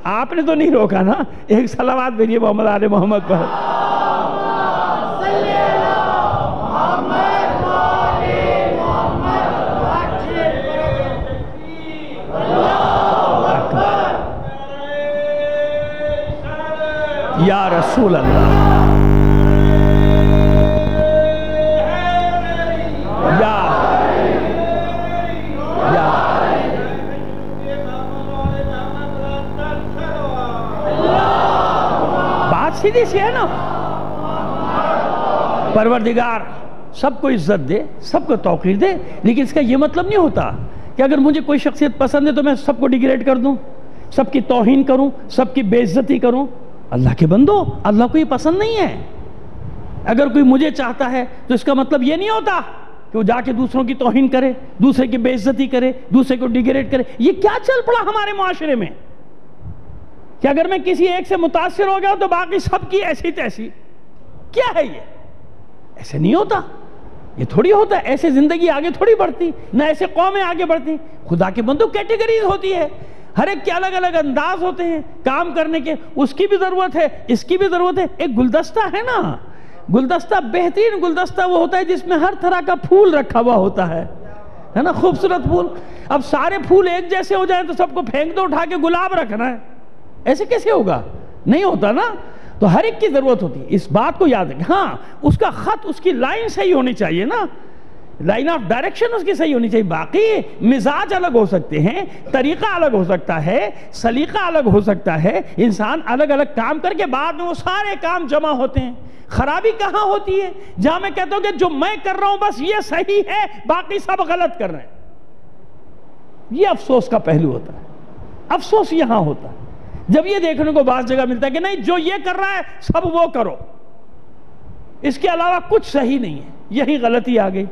آپ نے تو نہیں روکا نا۔ ایک صلوات بھیجیے محمد آل محمد پر۔ یا رسول اللہ، بات سیدھی سی ہے نا۔ پروردگار سب کو عزت دے، سب کو توقیر دے، لیکن اس کا یہ مطلب نہیں ہوتا کہ اگر مجھے کوئی شخصیت پسند ہے تو میں سب کو ڈیگریڈ کر دوں، سب کی توہین کروں، سب کی بے عزتی کروں۔ اللہ کے بندو، اللہ کو یہ پسند نہیں ہے۔ اگر کوئی مجھے چاہتا ہے تو اس کا مطلب یہ نہیں ہوتا کہ وہ جا کے دوسروں کی توہین کرے، دوسرے کی بے عزتی کرے، دوسرے کو ڈیگریڈ کرے۔ یہ کیا چل پڑا ہمارے معاشرے میں کہ اگر میں کسی ایک سے متاثر ہو گیا تو باقی سب کی ایسی تیسی؟ کیا ہے یہ؟ ایسے نہیں ہوتا، یہ تھوڑی ہوتا ہے۔ ایسے زندگی آگے تھوڑی بڑھتی، نہ ایسے قومیں آگے بڑھتی۔ خدا کے بندو کیٹیگریز ہوتی ہے، ہر ایک کے الگ الگ انداز ہوتے ہیں کام کرنے کے۔ اس کی بھی ضرورت ہے، اس کی بھی ضرورت ہے۔ ایک گلدستہ ہے نا، گلدستہ بہترین گلدستہ وہ ہوتا ہے جس میں ہر طرح کا پھول رکھا ہوا ہوتا ہے نا، خوبصورت پھول۔ اب سارے پھول ایک جیسے ہو جائیں تو سب کو پھینک دو اٹھا کے، گلاب رکھنا ہے، ایسے کیسے ہوگا؟ نہیں ہوتا نا۔ تو ہر ایک کی ضرورت ہوتی ہے، اس بات کو یاد رکھیں۔ ہاں اس کا خط، اس کی لائن صحیح ہونی چاہیے نا، لائن آف ڈائریکشن اس کی صحیح ہونی چاہیے۔ باقی مزاج الگ ہو سکتے ہیں، طریقہ الگ ہو سکتا ہے، سلیقہ الگ ہو سکتا ہے، انسان الگ الگ کام کر کے بعد میں وہ سارے کام جمع ہوتے ہیں۔ خرابی کہاں ہوتی ہے؟ جہاں میں کہتا ہوں کہ جو میں کر رہا ہوں بس یہ صحیح ہے، باقی سب غلط کر رہے ہیں۔ یہ افسوس کا پہلو ہوتا ہے، افسوس یہاں ہوتا ہے جب یہ دیکھنے کو بعض جگہ ملتا ہے کہ نہیں جو یہ کر رہا ہے سب وہ کرو، اس کے علاوہ کچھ صحیح نہیں ہے۔ یہی غلطی آ گئی۔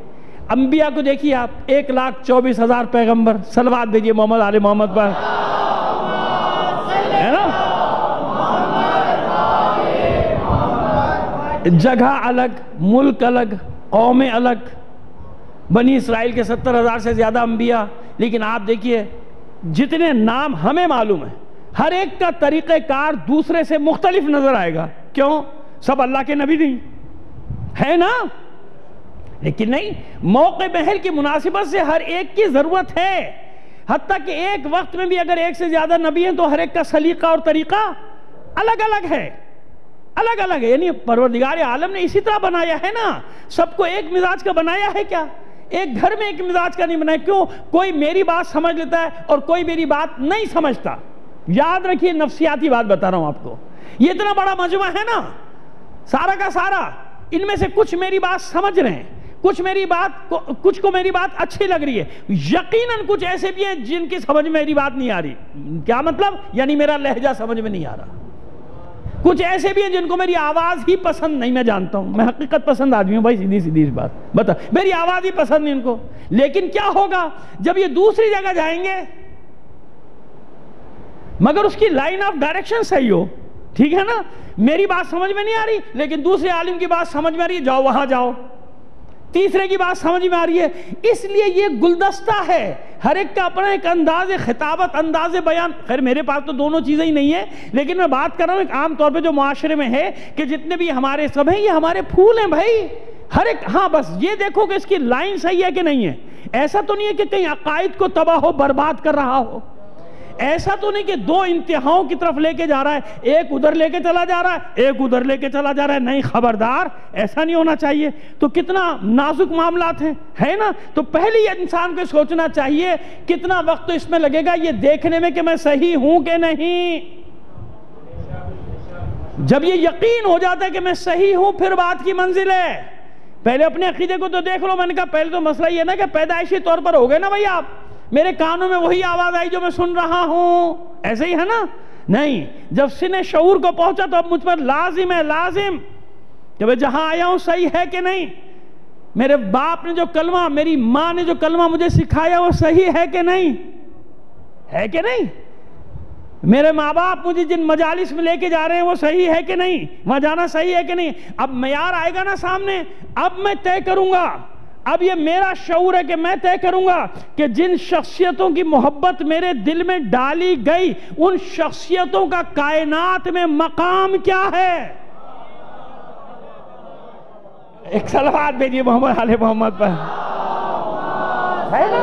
انبیاء کو دیکھیے آپ، 1,24,000 پیغمبر، صلوات بھیجیے محمد آل محمد پر، ہے نا؟ جگہ الگ، ملک الگ، قومیں الگ، بنی اسرائیل کے 70,000 سے زیادہ انبیاء، لیکن آپ دیکھیے جتنے نام ہمیں معلوم ہے ہر ایک کا طریقہ کار دوسرے سے مختلف نظر آئے گا۔ کیوں؟ سب اللہ کے نبی نہیں ہے نا؟ لیکن نہیں، موقع محل کی مناسبت سے ہر ایک کی ضرورت ہے، حتیٰ کہ ایک وقت میں بھی اگر ایک سے زیادہ نبی ہیں تو ہر ایک کا سلیقہ اور طریقہ الگ الگ ہے، الگ الگ ہے۔ یعنی پروردگار عالم نے اسی طرح بنایا ہے نا، سب کو ایک مزاج کا بنایا ہے کیا؟ ایک گھر میں ایک مزاج کا نہیں بنایا۔ کیوں؟ کوئی میری بات سمجھ لیتا ہے اور کوئی میری بات نہیں سمجھتا۔ یاد رکھیے، نفسیاتی بات بتا رہا ہوں آپ کو، یہ اتنا بڑا مجمع ہے نا، سارا کا سارا، ان میں سے کچھ میری بات سمجھ رہے ہیں، کچھ کو میری بات اچھی لگ رہی ہے، یقیناً کچھ ایسے بھی ہیں جن کی سمجھ میں میری بات نہیں آ رہی۔ کیا مطلب؟ یعنی میرا لہجہ سمجھ میں نہیں آ رہا۔ کچھ ایسے بھی ہیں جن کو میری آواز ہی پسند نہیں، میں جانتا ہوں، میں حقیقت پسند آدمی ہوں بھائی، سیدھی سیدھی بات بتا، میری آواز ہی پسند نہیں ان کو، لیکن کیا ہوگا جب یہ دوسری جگہ جائیں گے مگر اس کی لائن آف ڈائریکشن صحیح ہو، ٹھیک ہے نا، میری بات سمجھ میں نہیں آ رہی لیکن دوسرے عالم کی بات سمجھ میں آ رہی ہے، جاؤ وہاں جاؤ، تیسرے کی بات سمجھ میں آ رہی ہے۔ اس لیے یہ گلدستہ ہے، ہر ایک کا اپنا ایک انداز خطابت، انداز بیان، خیر میرے پاس تو دونوں چیزیں ہی نہیں ہیں، لیکن میں بات کر رہا ہوں ایک عام طور پہ جو معاشرے میں ہے کہ جتنے بھی ہمارے سب ہیں یہ ہمارے پھول ہیں بھائی، ہر ایک، ہاں بس یہ دیکھو کہ اس کی لائن صحیح ہے کہ نہیں ہے، ایسا تو نہیں ہے کہ کہیں عقائد کو تباہ و برباد کر رہا ہو، ایسا تو نہیں کہ دو انتہاؤں کی طرف لے کے جا رہا ہے، ایک ادھر لے کے چلا جا رہا ہے ایک ادھر لے کے چلا جا رہا ہے، نہیں خبردار، ایسا نہیں ہونا چاہیے۔ تو کتنا نازک معاملات ہیں، ہے نا، تو پہلے یہ انسان کو سوچنا چاہیے کتنا وقت تو اس میں لگے گا یہ دیکھنے میں کہ میں صحیح ہوں کہ نہیں۔ جب یہ یقین ہو جاتا ہے کہ میں صحیح ہوں پھر بات کی منزل ہے، پہلے اپنے عقیدے کو تو دیکھ لو۔ میں نے کہا پہلے تو مسئلہ یہ نا کہ پیدائشی طور پر ہو گئے نا بھائی، آپ میرے کانوں میں وہی آواز آئی جو میں سن رہا ہوں، ایسے ہی ہے نا، نہیں، جب سن شعور کو پہنچا تو اب مجھ پر لازم ہے، لازم کہ میں جہاں آیا ہوں صحیح ہے کہ نہیں، میرے باپ نے جو کلمہ، میری ماں نے جو کلمہ مجھے سکھایا وہ صحیح ہے کہ نہیں، ہے کہ نہیں، میرے ماں باپ مجھے جن مجالس میں لے کے جا رہے ہیں وہ صحیح ہے کہ نہیں، وہاں جانا صحیح ہے کہ نہیں۔ اب معیار آئے گا نا سامنے، اب میں طے کروں گا، اب یہ میرا شعور ہے کہ میں طے کروں گا کہ جن شخصیتوں کی محبت میرے دل میں ڈالی گئی ان شخصیتوں کا کائنات میں مقام کیا ہے۔ ایک صلوات بھیجیے محمد علی محمد پر، ہے نا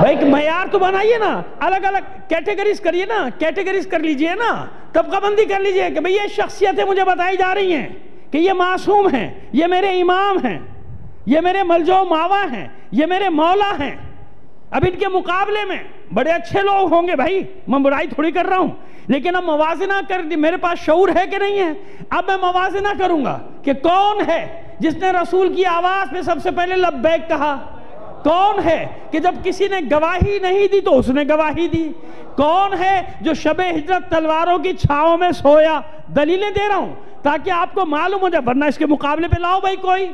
بھائی، معیار تو بنائیے نا، الگ الگ کیٹیگریز کریے نا، کیٹیگریز کر لیجئے نا، طبقہ بندی کر لیجئے کہ بھئی یہ شخصیتیں مجھے بتائی جا رہی ہیں کہ یہ معصوم ہیں، یہ میرے امام ہیں، یہ میرے ملجو ماوا ہیں، یہ میرے مولا ہیں۔ اب ان کے مقابلے میں بڑے اچھے لوگ ہوں گے بھائی، میں برائی تھوڑی کر رہا ہوں، لیکن اب موازنہ کر، میرے پاس شعور ہے کہ نہیں ہے، اب میں موازنہ کروں گا کہ کون ہے جس نے رسول کی آواز پہ سب سے پہلے لبیک کہا، کون ہے کہ جب کسی نے گواہی نہیں دی تو اس نے گواہی دی، کون ہے جو شب ہجرت تلواروں کی چھاؤں میں سویا۔ دلیلیں دے رہا ہوں تاکہ آپ کو معلوم ہو جائے، ورنہ اس کے مقابلے پہ لاؤ بھائی کوئی،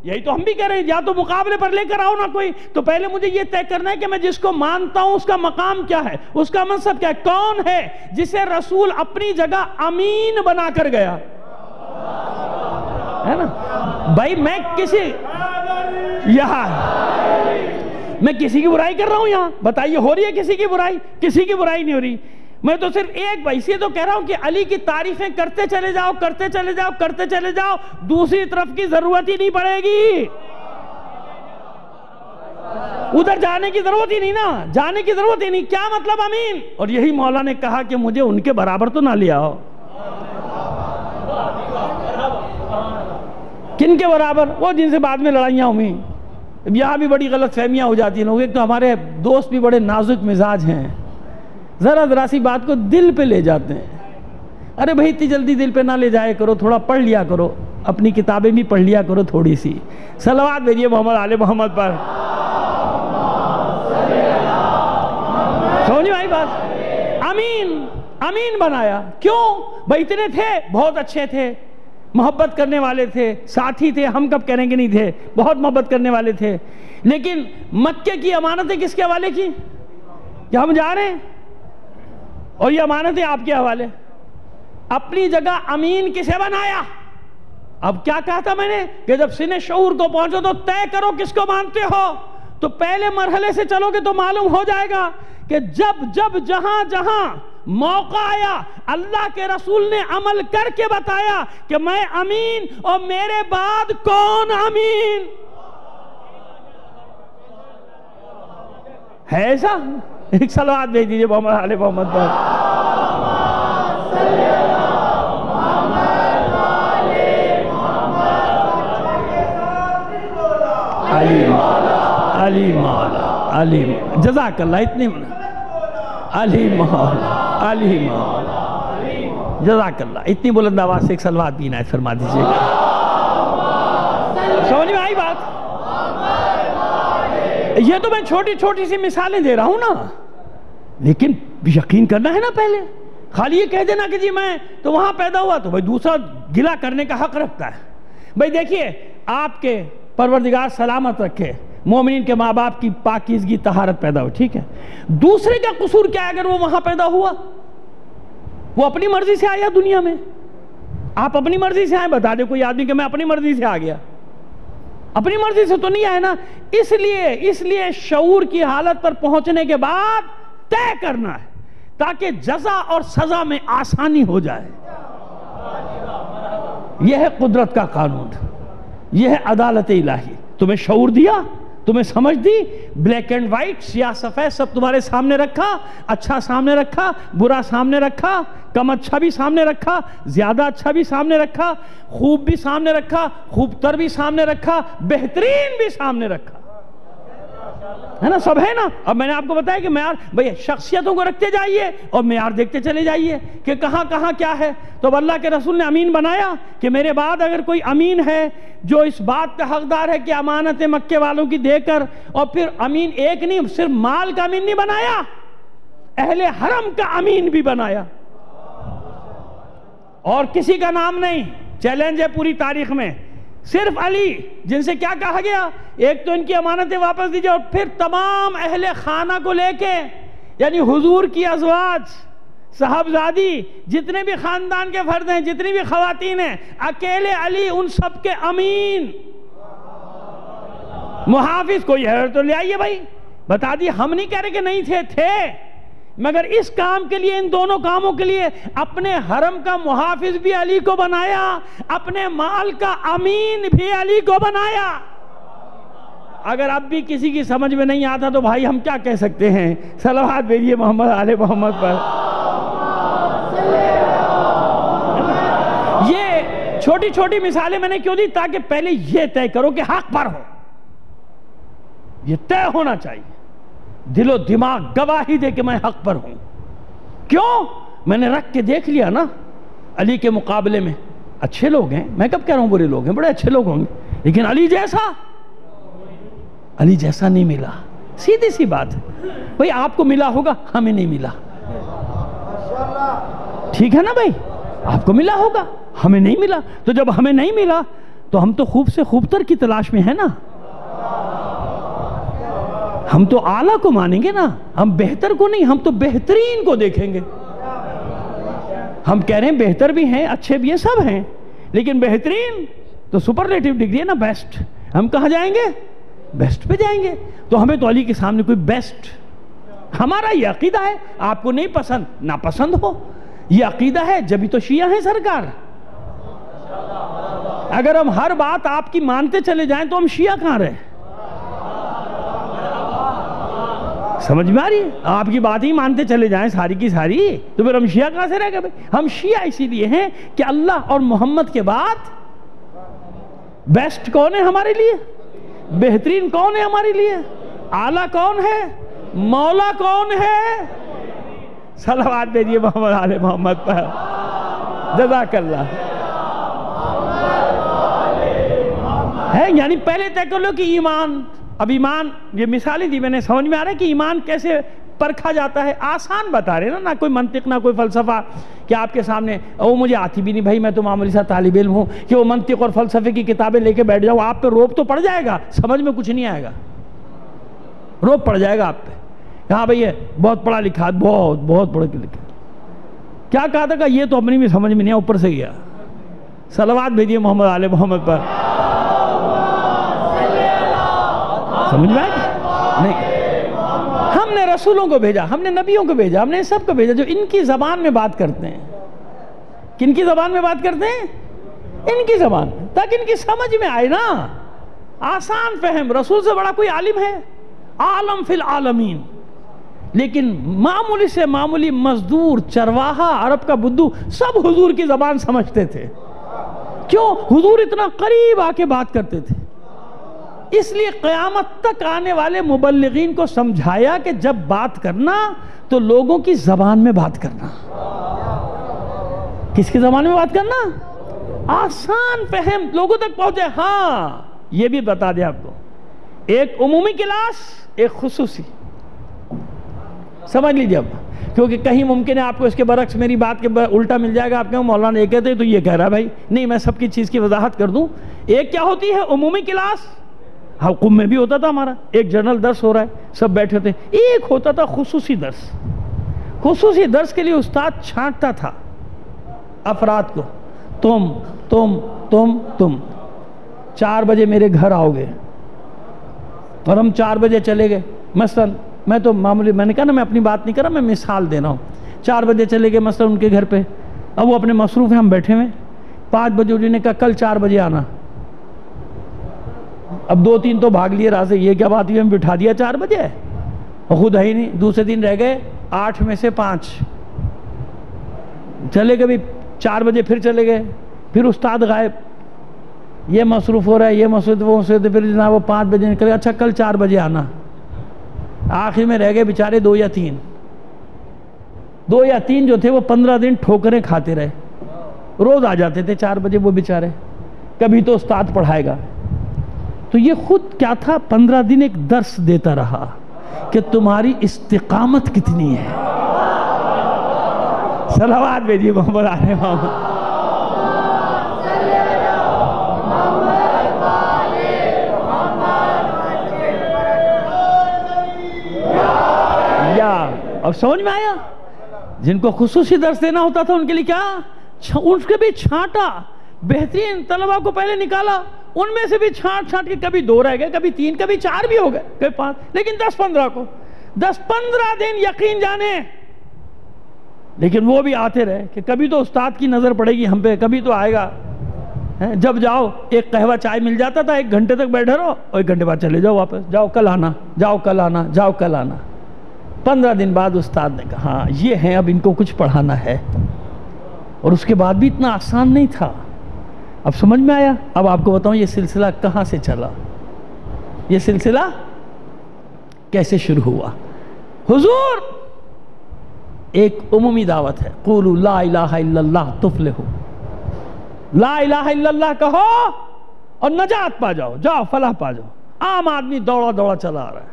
یہی تو ہم بھی کہہ رہے ہیں، یا تو مقابلے پر لے کر آؤ نا کوئی، تو پہلے مجھے یہ طے کرنا ہے کہ میں جس کو مانتا ہوں اس کا مقام کیا ہے، اس کا منصب کیا ہے، کون ہے جسے رسول اپنی جگہ امین بنا کر گیا، ہے نا بھائی۔ میں کسی کی برائی کر رہا ہوں یہاں، بتائیے ہو رہی ہے کسی کی برائی؟ کسی کی برائی نہیں ہو رہی، میں تو صرف ایک بھائی سے تو کہہ رہا ہوں کہ علی کی تعریفیں کرتے چلے جاؤ، کرتے چلے جاؤ، کرتے چلے جاؤ، دوسری طرف کی ضرورت ہی نہیں پڑے گی، ادھر جانے کی ضرورت ہی نہیں نا، جانے کی ضرورت ہی نہیں۔ کیا مطلب امین؟ اور یہی مولا نے کہا کہ مجھے ان کے برابر تو نہ لے آؤ۔ کن کے برابر؟ وہ جن سے بعد میں لڑائیاں ہوئی۔ یہاں بھی بڑی غلط فہمیاں ہو جاتی ہیں لوگ، ایک تو ہمارے دوست بھی بڑے نازک مزاج ہیں، ذرا سی بات کو دل پہ لے جاتے ہیں۔ ارے بھائی اتنی جلدی دل پہ نہ لے جائے کرو، تھوڑا پڑھ لیا کرو، اپنی کتابیں بھی پڑھ لیا کرو تھوڑی سی۔ صلوات بھیجیے محمد آل محمد پر۔ سمجھ بھائی بات، امین بنایا، کیوں بھائی؟ اتنے تھے، بہت اچھے تھے، محبت کرنے والے تھے، ساتھی تھے، ہم کب کہنے کے نہیں تھے، بہت محبت کرنے والے تھے، لیکن مکے کی امانتیں کس کے حوالے کی؟ کیا ہم جا رہے ہیں اور یہ امانتیں آپ کے حوالے؟ اپنی جگہ امین کسے بنایا؟ اب کیا کہا تھا میں نے کہ جب سن شعور کو پہنچو تو طے کرو کس کو مانتے ہو، تو پہلے مرحلے سے چلو گے تو معلوم ہو جائے گا کہ جب جہاں موقع آیا اللہ کے رسول نے عمل کر کے بتایا کہ میں امین اور میرے بعد کون امین ہے، ایسا ایک صلوات بھیج دیجئے محمد علی محمد پر۔ علی مولا جزاک اللہ، اتنی علی مولا جزاک اللہ، اتنی بلند آواز سے ایک صلوات بھی عنایت فرما دیجئے گا۔ سمجھ میں آئی بات؟ یہ تو میں چھوٹی سی مثالیں دے رہا ہوں نا، لیکن یقین کرنا ہے نا پہلے خالی یہ کہہ دینا کہ جی میں تو وہاں پیدا ہوا تو بھائی دوسرا گلہ کرنے کا حق رکھتا ہے. بھائی دیکھیے آپ کے پروردگار سلامت رکھے مومنین کے ماں باپ کی پاکیزگی طہارت پیدا ہو, ٹھیک ہے, دوسرے کا قصور کیا ہے اگر وہ وہاں پیدا ہوا؟ وہ اپنی مرضی سے آیا دنیا میں. آپ اپنی مرضی سے آئے, بتا دے کوئی آدمی کہ میں اپنی مرضی سے آ گیا, اپنی مرضی سے تو نہیں آئے نا. اس لیے شعور کی حالت پر پہنچنے کے بعد طے کرنا ہے تاکہ جزا اور سزا میں آسانی ہو جائے. یہ ہے قدرت کا قانون, یہ ہے عدالت الہی. تمہیں شعور دیا, تمہیں سمجھ دی, بلیک اینڈ وائٹ, سیاہ سفید سب تمہارے سامنے رکھا, اچھا سامنے رکھا, برا سامنے رکھا, کم اچھا بھی سامنے رکھا, زیادہ اچھا بھی سامنے رکھا, خوب بھی سامنے رکھا, خوب تر بھی سامنے رکھا, بہترین بھی سامنے رکھا, ہے نا, سب ہے نا. اب میں نے آپ کو بتایا کہ معیار, بھئی شخصیتوں کو رکھتے جائیے اور معیار دیکھتے چلے جائیے کہ کہاں کہاں کیا ہے. تو اب اللہ کے رسول نے امین بنایا کہ میرے بعد اگر کوئی امین ہے جو اس بات کا حقدار ہے کہ امانت مکے والوں کی دے کر, اور پھر امین ایک نہیں, صرف مال کا امین نہیں بنایا, اہل حرم کا امین بھی بنایا, اور کسی کا نام نہیں. چیلنج ہے پوری تاریخ میں, صرف علی جن سے کیا کہا گیا, ایک تو ان کی امانتیں واپس دیجئے, اور پھر تمام اہل خانہ کو لے کے, یعنی حضور کی ازواج, صاحبزادی, جتنے بھی خاندان کے فرد ہیں, جتنی بھی خواتین ہیں, اکیلے علی ان سب کے امین. محافظ کوئی ہے تو لے آئیے بھائی, بتا دی. ہم نہیں کہہ رہے کہ نہیں تھے, مگر اس کام کے لیے, ان دونوں کاموں کے لیے اپنے حرم کا محافظ بھی علی کو بنایا, اپنے مال کا امین بھی علی کو بنایا. اگر اب بھی کسی کی سمجھ میں نہیں آتا تو بھائی ہم کیا کہہ سکتے ہیں؟ صلوات بھیجیے محمد آل محمد پر. یہ چھوٹی چھوٹی مثالیں میں نے کیوں دی؟ تاکہ پہلے یہ طے کرو کہ حق پر ہو. یہ طے ہونا چاہیے, دل و دماغ گواہی دے کہ میں حق پر ہوں. کیوں؟ میں نے رکھ کے دیکھ لیا نا, علی کے مقابلے میں اچھے لوگ ہیں, میں کب کہہ رہا ہوں برے لوگ ہیں, بڑے اچھے لوگ ہوں گے, لیکن علی جیسا نہیں ملا. سیدھی سی بات ہے بھئی, آپ کو ملا ہوگا, ہمیں نہیں ملا. ٹھیک ہے نا بھئی, آپ کو ملا ہوگا, ہمیں نہیں ملا. تو جب ہمیں نہیں ملا تو ہم تو خوب سے خوبتر کی تلاش میں ہیں نا. ہم تو اعلیٰ کو مانیں گے نا, ہم بہتر کو نہیں, ہم تو بہترین کو دیکھیں گے. ہم کہہ رہے ہیں بہتر بھی ہیں, اچھے بھی ہیں, سب ہیں, لیکن بہترین تو سپرلیٹیو ڈگری ہے نا, بیسٹ. ہم کہاں جائیں گے؟ بیسٹ پہ جائیں گے. تو ہمیں تو علی کے سامنے کوئی بیسٹ, ہمارا یہ عقیدہ ہے. آپ کو نہیں پسند, ناپسند ہو, یہ عقیدہ ہے, جبھی تو شیعہ ہیں سرکار. اگر ہم ہر بات آپ کی مانتے چلے جائیں تو ہم شیعہ کہاں رہے؟ سمجھ میں آ رہی ہے؟ آپ کی بات ہی مانتے چلے جائیں ساری کی ساری, تو پھر ہم شیعہ کہاں سے رہ گئے؟ ہم شیعہ اسی لیے ہیں کہ اللہ اور محمد کے بعد بیسٹ کون ہے ہمارے لیے, بہترین کون ہے ہمارے لیے, اعلیٰ کون ہے, مولا کون ہے. صلوات بھیجیے محمد آل محمد پر. جزاک اللہ. ہے یعنی پہلے طے کر لو کہ ایمان. اب ایمان, یہ مثالیں دی میں نے, سمجھ میں آ رہا ہے کہ ایمان کیسے پرکھا جاتا ہے. آسان بتا رہے نا, کوئی منطق نہ کوئی فلسفہ کہ آپ کے سامنے وہ مجھے آتی بھی نہیں بھائی, میں تو معمولی سا طالب علم ہوں, کہ وہ منطق اور فلسفے کی کتابیں لے کے بیٹھ جاؤں. آپ پہ روب تو پڑ جائے گا, سمجھ میں کچھ نہیں آئے گا, روب پڑ جائے گا آپ پہ. ہاں بھئی یہ بہت پڑھا لکھا, بہت پڑھ کے لکھا. کیا کہا تھا کہ یہ تو اپنی بھی سمجھ میں نہیں, اوپر سے گیا. صلوات بھیجیے محمد آل محمد پر. سمجھ میں نہیں, ہم نے رسولوں کو بھیجا, ہم نے نبیوں کو بھیجا, ہم نے سب کو بھیجا جو ان کی زبان میں بات کرتے ہیں. کن کی زبان میں بات کرتے ہیں؟ ان کی زبان, تاکہ ان کی سمجھ میں آئے نا, آسان فہم. رسول سے بڑا کوئی عالم ہے؟ عالم فی العالمین. لیکن معمولی سے معمولی مزدور, چرواہا, عرب کا بدو, سب حضور کی زبان سمجھتے تھے. کیوں؟ حضور اتنا قریب آ کے بات کرتے تھے. اس لیے قیامت تک آنے والے مبلغین کو سمجھایا کہ جب بات کرنا تو لوگوں کی زبان میں بات کرنا. کس کی زبان میں بات کرنا؟ آسان فہم, لوگوں تک پہنچے. ہاں یہ بھی بتا دیں آپ کو, ایک عمومی کلاس, ایک خصوصی. سمجھ لیجیے. اب کیونکہ کہیں ممکن ہے آپ کو اس کے برعکس میری بات کے الٹا مل جائے گا. آپ کہیں مولانا یہ کہتے ہیں تو یہ کہہ رہا ہے بھائی. نہیں, میں سب کی چیز کی وضاحت کر دوں. ایک کیا ہوتی ہے عمومی کلاس, حکم میں بھی ہوتا تھا ہمارا, ایک جنرل درس ہو رہا ہے سب بیٹھے ہوتے ہیں. ایک ہوتا تھا خصوصی درس. خصوصی درس کے لیے استاد چھانٹتا تھا افراد کو, تم 4 بجے میرے گھر آؤ گے, اور ہم 4 بجے چلے گئے. مثلا میں تو معمولی, میں نے کہا نا میں اپنی بات نہیں کر رہا, میں مثال دے رہا ہوں. 4 بجے چلے گئے مثلا ان کے گھر پہ, اب وہ اپنے مصروف ہیں, ہم بیٹھے ہوئے. 5 بجے انہوں نے کہا کل 4 بجے آنا. اب 2-3 تو بھاگ لیے راہ سے, یہ کیا بات ہوئی, ہم بٹھا دیا 4 بجے, اور خود ہے ہی نہیں. دوسرے دن رہ گئے 8 میں سے 5 چلے گئے, بھی 4 بجے پھر چلے گئے. پھر استاد غائب, یہ مصروف ہو رہا ہے, یہ مصروف, وہ مصروف. پھر جناب وہ 5 بجے نکلے, اچھا کل 4 بجے آنا. آخر میں رہ گئے بیچارے 2 یا 3. 2 یا 3 جو تھے وہ 15 دن ٹھوکریں کھاتے رہے. روز آ جاتے تھے 4 بجے وہ بیچارے, کبھی تو استاد پڑھائے گا. تو یہ خود کیا تھا, 15 دن ایک درس دیتا رہا کہ تمہاری استقامت کتنی ہے. صلوات بھیجیے محمد آل محمد. اب سمجھ میں آیا. جن کو خصوصی درس دینا ہوتا تھا ان کے لیے کیا, ان کے بھی چھانٹا. بہترین طلبہ کو پہلے نکالا, ان میں سے بھی چھانٹ کے کبھی 2 رہ گئے, کبھی 3, کبھی 4 بھی ہو گئے, کبھی 5, لیکن 10-15 کو 10-15 دن یقین جانے. لیکن وہ بھی آتے رہے کہ کبھی تو استاد کی نظر پڑے گی ہم پہ, کبھی تو آئے گا. جب جاؤ ایک قہوہ چائے مل جاتا تھا, 1 گھنٹے تک بیٹھے رہو, اور 1 گھنٹے بعد چلے جاؤ واپس, جاؤ کل آنا, جاؤ کل آنا, جاؤ کل آنا. 15 دن بعد استاد نے کہا ہاں یہ ہیں, اب ان کو کچھ پڑھانا ہے. اور اس کے بعد بھی اتنا آسان نہیں تھا. اب سمجھ میں آیا. اب آپ کو بتاؤں یہ سلسلہ کہاں سے چلا, یہ سلسلہ کیسے شروع ہوا. حضور ایک عمومی دعوت ہے, قولوا لا الہ الا اللہ تفلحوا. لا الہ الا اللہ کہو اور نجات پا جاؤ, جاؤ فلاح پا جاؤ. عام آدمی دوڑا دوڑا چلا آ رہا ہے.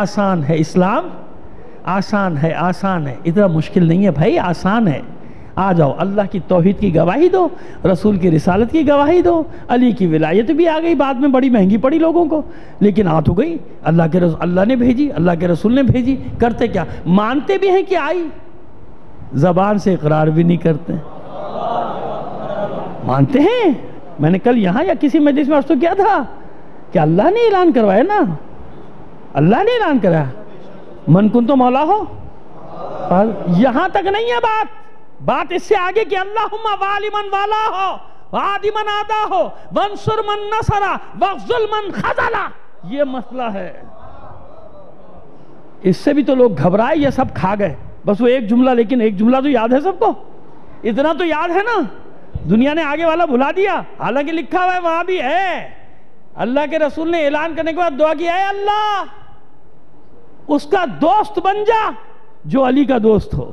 آسان ہے اسلام, آسان ہے, آسان ہے, اتنا مشکل نہیں ہے بھائی, آسان ہے. آ جاؤ, اللہ کی توحید کی گواہی دو, رسول کی رسالت کی گواہی دو. علی کی ولایت بھی آ گئی بعد میں, بڑی مہنگی پڑی لوگوں کو, لیکن آ تو گئی. اللہ نے بھیجی, اللہ کے رسول نے بھیجی. کرتے کیا, مانتے بھی ہیں کہ آئی, زبان سے اقرار بھی نہیں کرتے. مانتے ہیں. میں نے کل یہاں یا کسی مجلس میں عرض تو کیا تھا کہ اللہ نے اعلان کروایا نا, اللہ نے اعلان کرایا من کنتو مولا ہو. یہاں تک نہیں ہے بات اس سے آگے کہ اللہم والی من والا ہو, وعادی من آدھا ہو, وانصر من نصرہ, وغزل من خزلہ. یہ مسئلہ ہے. اس سے بھی تو لوگ گھبرائے, یہ سب کھا گئے بس وہ ایک جملہ. لیکن ایک جملہ تو یاد ہے سب کو, اتنا تو یاد ہے نا. دنیا نے آگے والا بھلا دیا, حالانکہ لکھا ہوا ہے وہاں بھی ہے. اللہ کے رسول نے اعلان کرنے کے بعد دعا کی, اے اللہ اس کا دوست بن جا جو علی کا دوست ہو,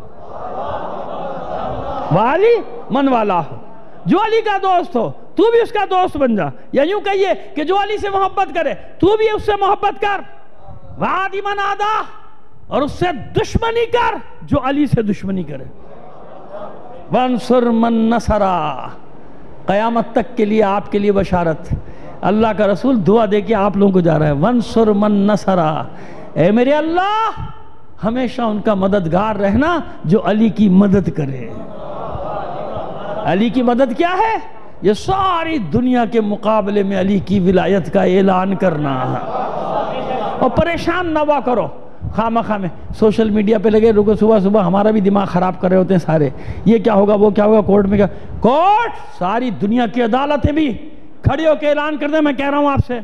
والی من والا ہو, جو علی کا دوست ہو تو بھی اس کا دوست بن جا. یا یوں کہیے کہ جو علی سے محبت کرے تو بھی اس سے محبت کر. وعادی من آدھا, اور اس سے دشمنی کر جو علی سے دشمنی کرے. وانصر من نصرہ, قیامت تک کے لیے آپ کے لیے بشارت. اللہ کا رسول دعا دے کے آپ لوگوں کو جا رہا ہے, وانصر من نصرہ, اے میرے اللہ ہمیشہ ان کا مددگار رہنا جو علی کی مدد کرے. علی کی مدد کیا ہے, یہ ساری دنیا کے مقابلے میں علی کی ولایت کا اعلان کرنا ہے. اور پریشان نہ ہوا کرو خامخواہ میں سوشل میڈیا پہ لگے رکو, صبح ہمارا بھی دماغ خراب کر رہے ہوتے ہیں سارے. یہ کیا ہوگا, وہ کیا ہوگا, کورٹ میں کیا. کورٹ ساری دنیا کی عدالتیں بھی کھڑی ہو کے اعلان کر دیں. میں کہہ رہا ہوں آپ سے,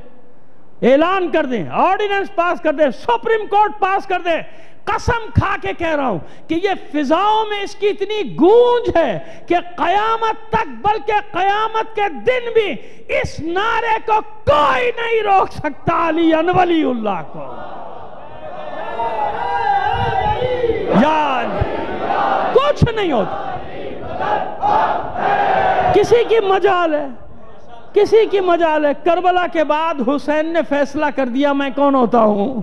اعلان کر دیں, آرڈیننس پاس کر دیں, سپریم کورٹ پاس کر دیں. قسم کھا کے کہہ رہا ہوں کہ یہ فضاؤں میں اس کی اتنی گونج ہے کہ قیامت تک, بلکہ قیامت کے دن بھی اس نعرے کو کوئی نہیں روک سکتا علی ولی اللہ کو. یار کچھ نہیں ہوتا. کسی کی مجال ہے, کسی کی مجال ہے. کربلا کے بعد حسین نے فیصلہ کر دیا میں کون ہوتا ہوں.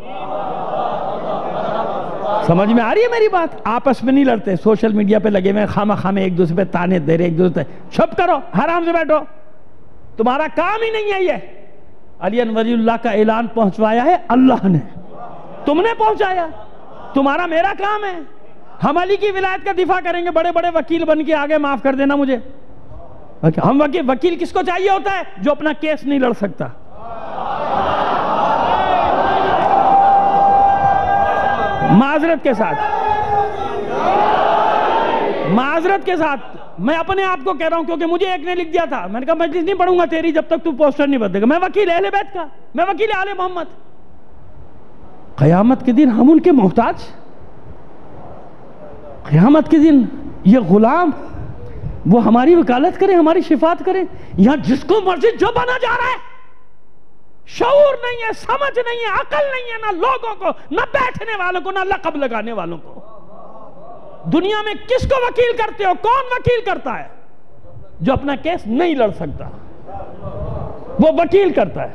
سمجھ میں آ رہی ہے میری بات؟ آپس میں نہیں لڑتے، سوشل میڈیا پہ لگے ہوئے خامہ خامے ایک دوسرے پہ تانے دے رہے، ایک دوسرے چھپ کرو، حرام سے بیٹھو، تمہارا کام ہی نہیں ہے یہ۔ علی ولی اللہ کا اعلان پہنچوایا ہے اللہ نے، تم نے پہنچایا، تمہارا میرا کام ہے۔ ہم علی کی ولایت کا دفاع کریں گے بڑے بڑے وکیل بن کے، آگے معاف کر دینا مجھے۔ ہم وکیل کس کو چاہیے ہوتا ہے؟ جو اپنا کیس نہیں لڑ سکتا۔ معذرت کے ساتھ میں اپنے آپ کو کہہ رہا ہوں، کیونکہ مجھے ایک نے لکھ دیا تھا، میں نے کہا مجلس نہیں پڑھوں گا تیری جب تک تو پوسٹر نہیں بدلے گا۔ میں وکیل اہل بیت کا، میں وکیل آل محمد۔ قیامت کے دن ہم ان کے محتاج، قیامت کے دن یہ غلام وہ ہماری وکالت کرے، ہماری شفاعت کرے؟ یہاں جس کو مرضی جو بنا جا رہا ہے، شعور نہیں ہے، سمجھ نہیں ہے، عقل نہیں ہے، نہ لوگوں کو، نہ بیٹھنے والوں کو، نہ لقب لگانے والوں کو۔ دنیا میں کس کو وکیل کرتے ہو؟ کون وکیل کرتا ہے؟ جو اپنا کیس نہیں لڑ سکتا وہ وکیل کرتا ہے۔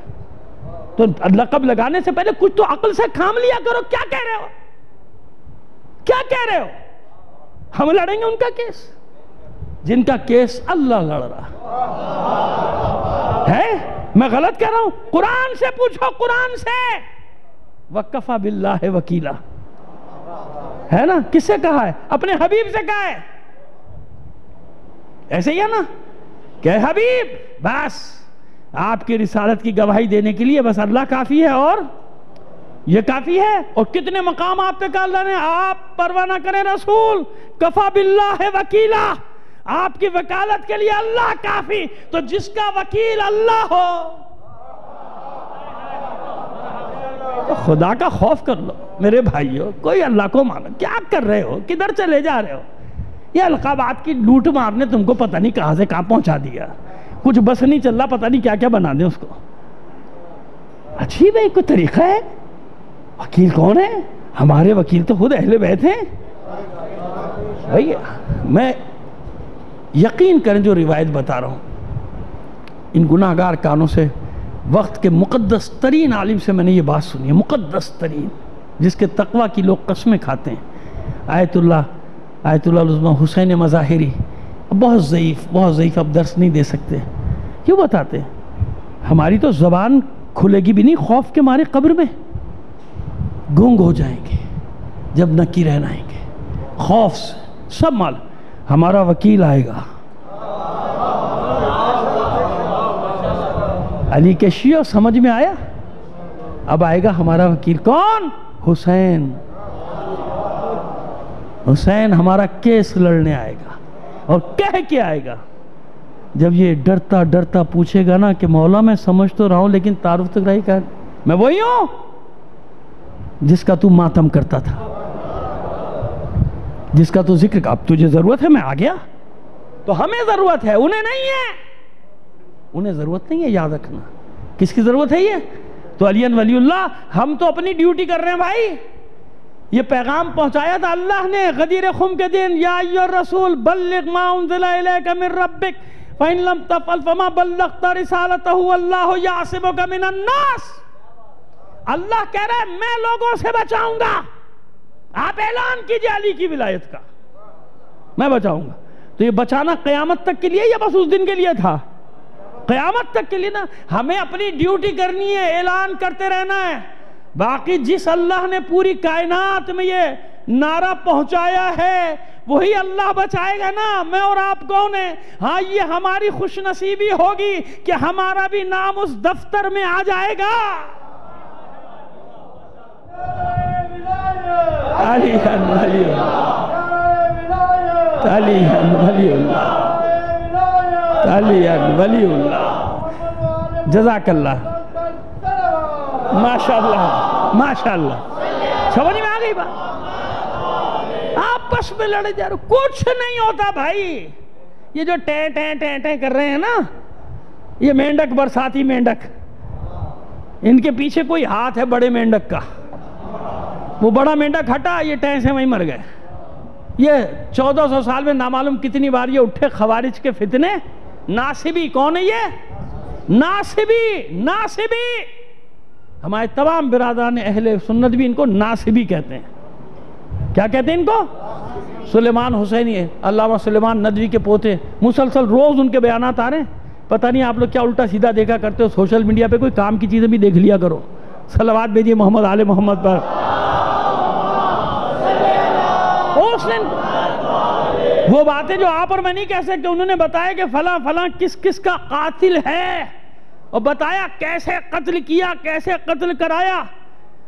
تو لقب لگانے سے پہلے کچھ تو عقل سے کام لیا کرو۔ کیا کہہ رہے ہو؟ کیا کہہ رہے ہو؟ ہم لڑیں گے ان کا کیس جن کا کیس اللہ لڑ رہا ہے؟ میں غلط کہہ رہا ہوں؟ قرآن سے پوچھو، قرآن سے۔ وَكَفَى بِاللَّهِ وَكِيلًا ہے نا؟ کس سے کہا ہے؟ اپنے حبیب سے کہا ہے۔ ایسے ہی ہے نا کہ حبیب بس آپ کی رسالت کی گواہی دینے کے لیے بس اللہ کافی ہے، اور یہ کافی ہے۔ اور کتنے مقام آپ پہ کہا اللہ نے، آپ پرواہ نہ کریں رسول، کفا باللہ وکیلا، آپ کی وکالت کے لیے اللہ کافی۔ تو جس کا وکیل اللہ ہو تو خدا کا خوف کر لو میرے بھائیو۔ کوئی اللہ کو مانو، کیا کر رہے ہو؟ کدھر چلے جا رہے ہو؟ یہ القابات کی لوٹ مار نے تم کو پتہ نہیں کہاں سے کہاں پہنچا دیا۔ کچھ بس نہیں چل رہا، پتہ نہیں کیا کیا بنا دیں اس کو۔ عجیب ہے، کوئی طریقہ ہے؟ وکیل کون ہے؟ ہمارے وکیل تو خود اہل بیت ہیں۔ بھائی میں یقین کریں جو روایت بتا رہا ہوں، ان گناہگار کانوں سے وقت کے مقدس ترین عالم سے میں نے یہ بات سنی ہے، مقدس ترین، جس کے تقوی کی لوگ قسمیں کھاتے ہیں، آیت اللہ العظمیٰ حسین مظاہری، بہت ضعیف، اب درس نہیں دے سکتے۔ کیوں بتاتے ہیں؟ ہماری تو زبان کھلے گی بھی نہیں، خوف کے مارے قبر میں گونگ ہو جائیں گے جب نکی رہن آئیں گے، خوف سے سب مال۔ ہمارا وکیل آئے گا، علی کے شیعہ، سمجھ میں آیا؟ اب آئے گا ہمارا وکیل، کون؟ حسین ہمارا کیس لڑنے آئے گا، اور کہہ کے آئے گا۔ جب یہ ڈرتا ڈرتا پوچھے گا نا کہ مولا میں سمجھ تو رہا ہوں لیکن تعارف تک رہی کہا، میں وہی ہوں جس کا تو ماتم کرتا تھا، جس کا تو ذکر، اب تجھے ضرورت ہے، میں آ گیا۔ تو ہمیں ضرورت ہے، انہیں نہیں ہے، انہیں ضرورت نہیں ہے، یاد رکھنا۔ کس کی ضرورت ہے یہ؟ تو علی ولی اللہ، ہم تو اپنی ڈیوٹی کر رہے ہیں بھائی۔ یہ پیغام پہنچایا تھا اللہ نے غدیر خم کے دن، یا ایھا الرسول بلغ ما انزل الیک من ربک فإن لم تفعل فما بلغت رسالتہ واللہ یعصمک من الناس۔ اللہ کہہ رہا ہے میں لوگوں سے بچاؤں گا، آپ اعلان کیجئے علی کی ولایت کا، میں بچاؤں گا۔ تو یہ بچانا قیامت تک کے لیے یا بس اس دن کے لیے تھا؟ قیامت تک کے لیے نا۔ ہمیں اپنی ڈیوٹی کرنی ہے، اعلان کرتے رہنا ہے۔ باقی جس اللہ نے پوری کائنات میں یہ نعرہ پہنچایا ہے وہی اللہ بچائے گا نا، میں اور آپ کون ہیں؟ ہاں یہ ہماری خوش نصیبی ہوگی کہ ہمارا بھی نام اس دفتر میں آ جائے گا۔ علی ولی اللہ، جزاک اللہ، ماشاءاللہ ماشاءاللہ۔ سمجھ میں آ گئی بات؟ آپس میں لڑے جا رہے، کچھ نہیں ہوتا بھائی۔ یہ جو ٹیں ٹیں ٹیں ٹیں کر رہے ہیں نا، یہ مینڈک، برساتی مینڈک، ان کے پیچھے کوئی ہاتھ ہے بڑے مینڈک کا۔ وہ بڑا مینڈک ہٹا، یہ ٹیں سے وہیں مر گئے۔ یہ 1400 سال میں نامعلوم کتنی بار یہ اٹھے خوارج کے فتنے۔ ناصبی کون ہے یہ؟ ناصبی۔ ہمارے تمام برادران اہل سنت بھی ان کو ناصبی کہتے ہیں۔ کیا کہتے ہیں ان کو؟ سلیمان حسینی ہے، علامہ سلیمان ندوی کے پوتے، مسلسل روز ان کے بیانات آ رہے ہیں. پتہ نہیں آپ لوگ کیا الٹا سیدھا دیکھا کرتے ہو سوشل میڈیا پہ، کوئی کام کی چیزیں بھی دیکھ لیا کرو. صلوات بھیجیے محمد آل محمد پر. وہ باتیں جو آپ اور میں نہیں کہہ سکتے، انہوں نے بتایا کہ فلاں فلاں کس کس کا قاتل ہے، اور بتایا کیسے قتل کیا، کیسے قتل کرایا.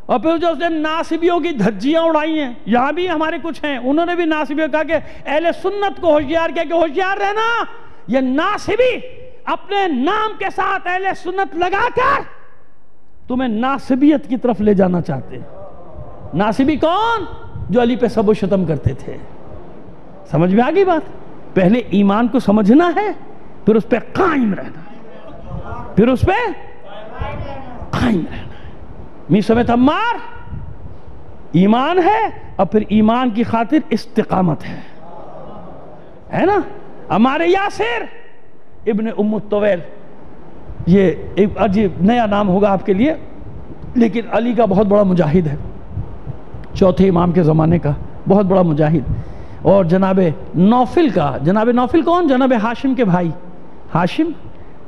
اور پھر جو اس نے ناصبیوں کی دھجیاں اڑائی ہیں، یہاں بھی ہمارے کچھ ہیں، انہوں نے بھی ناصبیوں کہا کہ اہل سنت کو ہوشیار کیا کہ ہوشیار رہنا، یہ ناصبی اپنے نام کے ساتھ اہل سنت لگا کر تمہیں ناصبیت کی طرف لے جانا چاہتے ہیں. ناصبی کون؟ جو علی پہ سب و شتم کرتے تھے. سمجھ میں آگئی بات؟ پہلے ایمان کو سمجھنا ہے، پھر اس پہ قائم رہنا ہے، پھر اس پہ قائم رہنا ہے. می سمیت عمار ایمان ہے، اور پھر ایمان کی خاطر استقامت ہے نا. ہمارے یاسر ابن ام الطویل، یہ ایک عجیب نیا نام ہوگا آپ کے لیے، لیکن علی کا بہت بڑا مجاہد ہے، چوتھے امام کے زمانے کا بہت بڑا مجاہد. اور جناب نوفل کا، جناب نوفل کون؟ جناب ہاشم کے بھائی، ہاشم،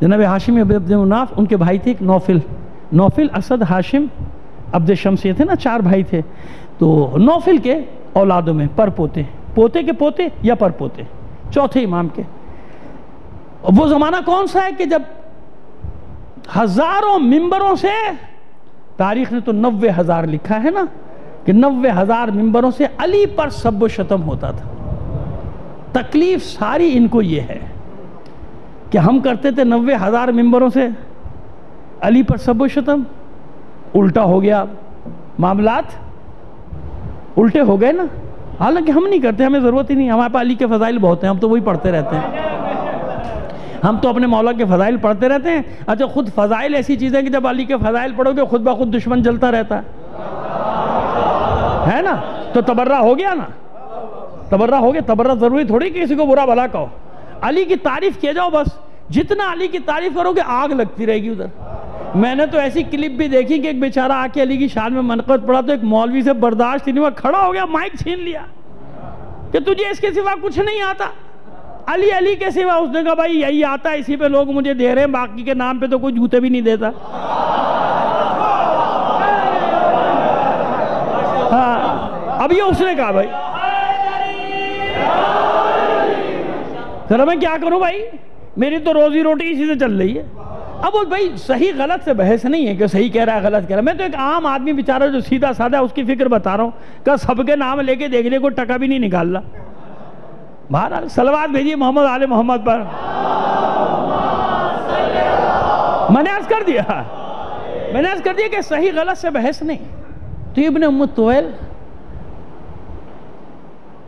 جناب ہاشم عبد مناف، ان کے بھائی تھے ایک نوفل. نوفل، اسد، ہاشم، عبد شمس، یہ تھے نا، 4 بھائی تھے. تو نوفل کے اولادوں میں پر پوتے، پوتے کے پوتے یا پر پوتے، چوتھے امام کے. وہ زمانہ کون سا ہے کہ جب ہزاروں ممبروں سے، تاریخ نے تو 90,000 لکھا ہے نا، کہ 90,000 ممبروں سے علی پر سب و شتم ہوتا تھا. تکلیف ساری ان کو یہ ہے کہ ہم کرتے تھے 90,000 ممبروں سے علی پر سب و شتم. الٹا ہو گیا، معاملات الٹے ہو گئے نا. حالانکہ ہم نہیں کرتے، ہمیں ضرورت ہی نہیں، ہمارے پاس علی کے فضائل بہت ہیں، ہم تو وہی پڑھتے رہتے ہیں. ہم تو اپنے مولا کے فضائل پڑھتے رہتے ہیں. اچھا، خود فضائل ایسی چیزیں کہ جب علی کے فضائل پڑھو گے خود بخود دشمن جلتا رہتا ہے نا. تو تبرہ ہو گیا نا، تبرہ ہو گیا. تبرہ ضروری تھوڑی کہ کسی کو برا بھلا کہو. علی کی تعریف کیے جاؤ بس. جتنا علی کی تعریف کرو گے آگ لگتی رہے گی ادھر. میں نے تو ایسی کلپ بھی دیکھی کہ ایک بیچارہ آ کے علی کی شان میں منقبت پڑھا تو ایک مولوی سے برداشت نہیں ہوا، کھڑا ہو گیا، مائک چھین لیا کہ تجھے اس کے سوا کچھ نہیں آتا، علی علی کے سوا. اس نے کہا بھائی یہی آتا ہے، اسی پہ لوگ مجھے دے رہے ہیں، باقی کے نام پہ تو کوئی جوتے بھی نہیں دیتا. ہاں، اب یہ اس نے کہا بھائی ذرا میں کیا کروں بھائی، میری تو روزی روٹی اسی سے چل رہی ہے. اب وہ بھائی صحیح غلط سے بحث نہیں ہے کہ صحیح کہہ رہا ہے غلط کہہ رہا ہے. میں تو ایک عام آدمی بیچارہ جو سیدھا سادہ اس کی فکر بتا رہا ہوں کہ سب کے نام لے کے دیکھ لے کوئی ٹکا بھی نہیں نکال رہا. بہرحال صلوات بھیجیے محمد آل محمد پر. میں نے عرض کر دیا کہ صحیح غلط سے بحث نہیں. تو ابن ام الطویل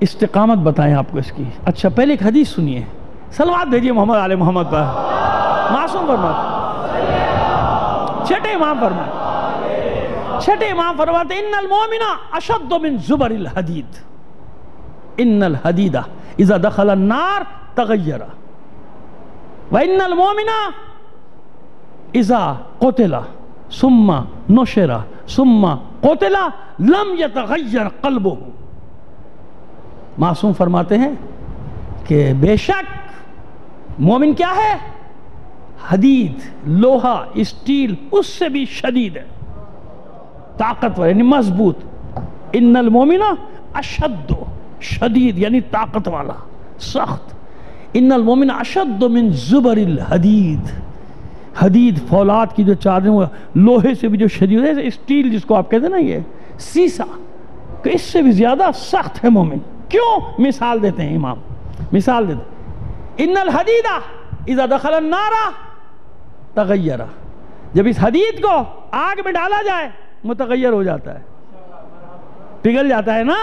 استقامت بتائیں آپ کو اس کی. اچھا، پہلے ایک حدیث سنیے. صلوات بھیجیے محمد آل محمد پر. معصوم فرماتے، چھٹے امام فرماتے ان المومن اشد من زبر الحدید، ان الحدید اذا دخل النار تغیر، وان المومن اذا قتل ثم نشر ثم قتل لم يتغیر قلبه. معصوم فرماتے ہیں کہ بے شک مومن کیا ہے؟ حدید، لوہا، اسٹیل، اس سے بھی شدید ہے، طاقتور یعنی مضبوط. ان المومن اشد، شدید یعنی طاقت والا، سخت. ان المومن اشد من زبر الحدید، حدید فولاد کی جو چادریں وہ لوہے سے بھی جو شدید ہے، اسٹیل جس کو آپ کہتے ہیں نا، یہ سیسا، کہ اس سے بھی زیادہ سخت ہے مومن. کیوں؟ مثال دیتے ہیں امام، مثال دیتے ہیں. ان الحدید اذا دخل النار تغیر، جب اس حدید کو آگ میں ڈالا جائے متغیر ہو جاتا ہے، پگھل جاتا ہے نا،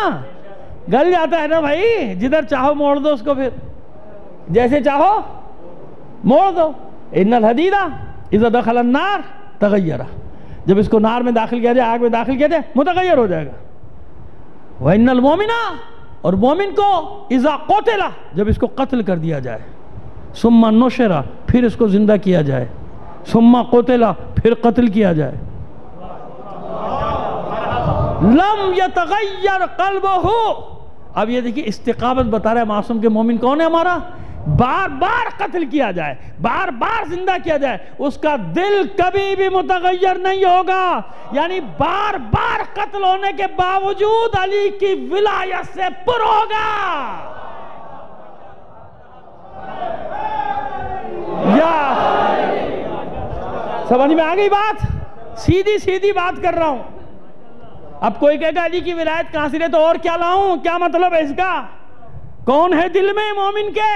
گل جاتا ہے نا بھائی. جدھر چاہو موڑ دو اس کو، پھر جیسے چاہو موڑ دو. ان الحدید اذا دخل النار تغیر، جب اس کو نار میں داخل کیا جائے، آگ میں داخل کیا جائے، متغیر ہو جائے گا. وَإِنَّ الْمُؤْمِنَ، اور مومن کو اذا قتل، جب اس کو قتل کر دیا جائے، ثم نشر، پھر اس کو زندہ کیا جائے، ثم قتل، پھر قتل کیا جائے. لم یتغیر قلبہ. اب یہ دیکھیے استقامت بتا رہا ہے معصوم کے مومن کون ہے ہمارا؟ بار بار قتل کیا جائے، بار بار زندہ کیا جائے، اس کا دل کبھی بھی متغیر نہیں ہوگا. یعنی بار بار قتل ہونے کے باوجود علی کی ولایت سے پر ہوگا. یا سمجھ میں آ گئی بات؟ سیدھی سیدھی بات کر رہا ہوں. اب کوئی کہے گا علی کی ولایت کہاں سے لے تو اور کیا لاؤں؟ کیا مطلب ہے اس کا؟ کون ہے دل میں مومن کے؟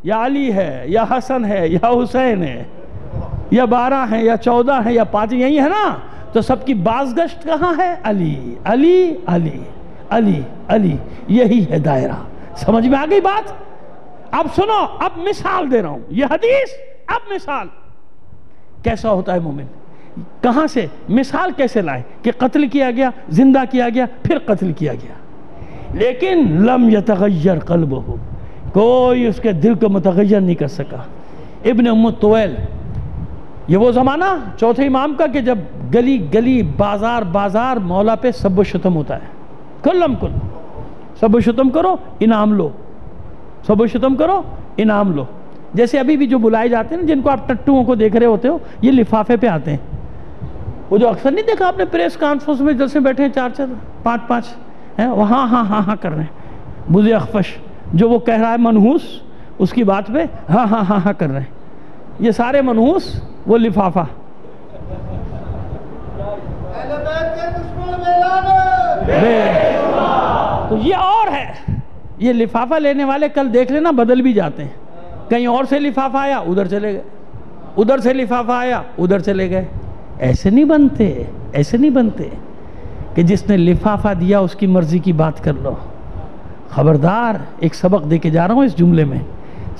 یا علی ہے یا حسن ہے یا حسین ہے یا 12 ہے یا 14 ہے یا 5، یہی ہے نا. تو سب کی بازگشت کہاں ہے؟ علی علی علی علی علی، یہی ہے دائرہ. سمجھ میں آ گئی بات؟ اب سنو، اب مثال دے رہا ہوں، یہ حدیث اب مثال کیسا ہوتا ہے مومن، کہاں سے مثال کیسے لائے کہ قتل کیا گیا، زندہ کیا گیا، پھر قتل کیا گیا. لیکن لم یتغیر قلبہ، کوئی اس کے دل کو متغیر نہیں کر سکا. ابن ام طویل، یہ وہ زمانہ چوتھے امام کا کہ جب گلی گلی بازار بازار مولا پہ سب و شتم ہوتا ہے. کلم کل سب و شتم کرو انعام لو، سب و شتم کرو انعام لو. جیسے ابھی بھی جو بلائے جاتے ہیں جن کو آپ ٹٹوؤں کو دیکھ رہے ہوتے ہو، یہ لفافے پہ آتے ہیں. وہ جو اکثر نہیں دیکھا آپ نے پریس کانفرنس میں جلسے بیٹھے ہیں 4 4 5 5 ہیں، وہ ہاں ہاں ہاں ہاں کر رہے ہیں. بز اخفش جو وہ کہہ رہا ہے منحوس، اس کی بات پہ ہاں ہاں ہاں ہاں کر رہے ہیں. یہ سارے منحوس، وہ لفافہ. تو یہ اور ہے، یہ لفافہ لینے والے کل دیکھ لینا بدل بھی جاتے ہیں. کہیں اور سے لفافہ آیا ادھر چلے گئے، ادھر سے لفافہ آیا ادھر چلے گئے. ایسے نہیں بنتے، ایسے نہیں بنتے کہ جس نے لفافہ دیا اس کی مرضی کی بات کر لو. خبردار، ایک سبق دے کے جا رہا ہوں اس جملے میں،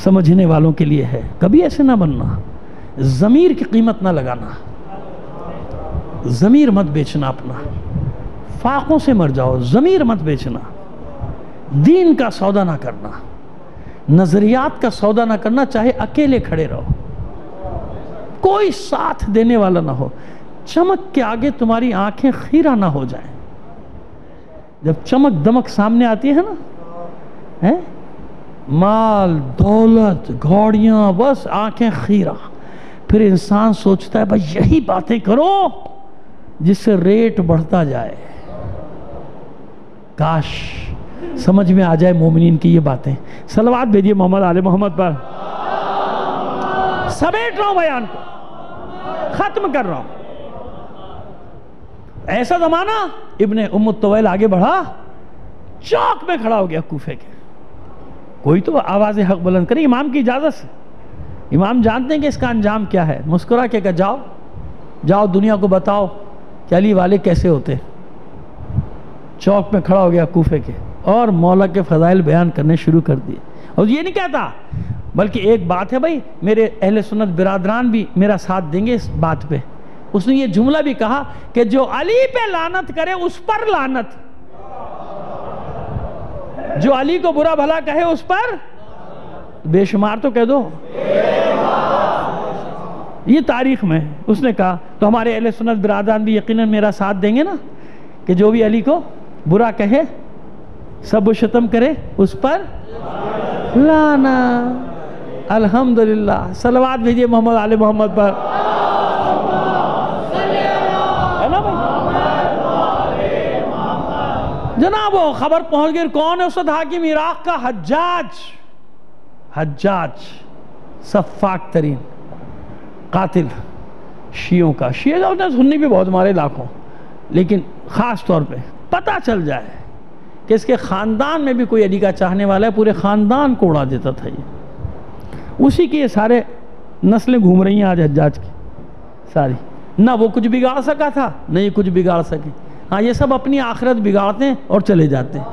سمجھنے والوں کے لیے ہے. کبھی ایسے نہ بننا، ضمیر کی قیمت نہ لگانا، ضمیر مت بیچنا اپنا. فاقوں سے مر جاؤ، ضمیر مت بیچنا. دین کا سودا نہ کرنا، نظریات کا سودا نہ کرنا، چاہے اکیلے کھڑے رہو، کوئی ساتھ دینے والا نہ ہو. چمک کے آگے تمہاری آنکھیں خیرہ نہ ہو جائیں. جب چمک دمک سامنے آتی ہے نا، مال دولت گھوڑیاں، بس آنکھیں خیرہ، پھر انسان سوچتا ہے بھائی یہی باتیں کرو جس سے ریٹ بڑھتا جائے. کاش سمجھ میں آ جائے مومنین کی یہ باتیں. صلوات بھیجئے محمد آل محمد پر. سمیٹ رہا ہوں بیان کو، ختم کر رہا ہوں. ایسا زمانہ ابن ام طویل آگے بڑھا، چوک میں کھڑا ہو گیا کوفے کے. کوئی تو آواز حق بلند کرے امام کی اجازت سے. امام جانتے ہیں کہ اس کا انجام کیا ہے. مسکرا کے کہا جاؤ جاؤ دنیا کو بتاؤ کہ علی والے کیسے ہوتے. چوک میں کھڑا ہو گیا کوفے کے اور مولا کے فضائل بیان کرنے شروع کر دیے. اور یہ نہیں کہتا، بلکہ ایک بات ہے بھائی، میرے اہل سنت برادران بھی میرا ساتھ دیں گے اس بات پہ. اس نے یہ جملہ بھی کہا کہ جو علی پہ لعنت کرے اس پر لعنت، جو علی کو برا بھلا کہے اس پر بے شمار تو کہہ دو. یہ تاریخ میں اس نے کہا. تو ہمارے اہل سنت برادران بھی یقیناً میرا ساتھ دیں گے نا کہ جو بھی علی کو برا کہے، سب و شتم کرے، اس پر لعنت. الحمدللہ. صلوات بھیجئے محمد آل محمد پر. جناب وہ خبر پہنچ گئی. کون ہے اسد حاکم عراق کا؟ حجاج سفاک ترین قاتل شیعوں کا. شیعہ کا سنی بھی بہت ہمارے علاقوں، لیکن خاص طور پہ پتہ چل جائے کہ اس کے خاندان میں بھی کوئی علی کا چاہنے والا ہے، پورے خاندان کو اڑا دیتا تھا. یہ اسی کی یہ سارے نسلیں گھوم رہی ہیں آج حجاج کی ساری. نہ وہ کچھ بگاڑ سکا تھا، نہ یہ کچھ بگاڑ سکے. ہاں یہ سب اپنی آخرت بگاڑتے ہیں اور چلے جاتے ہیں.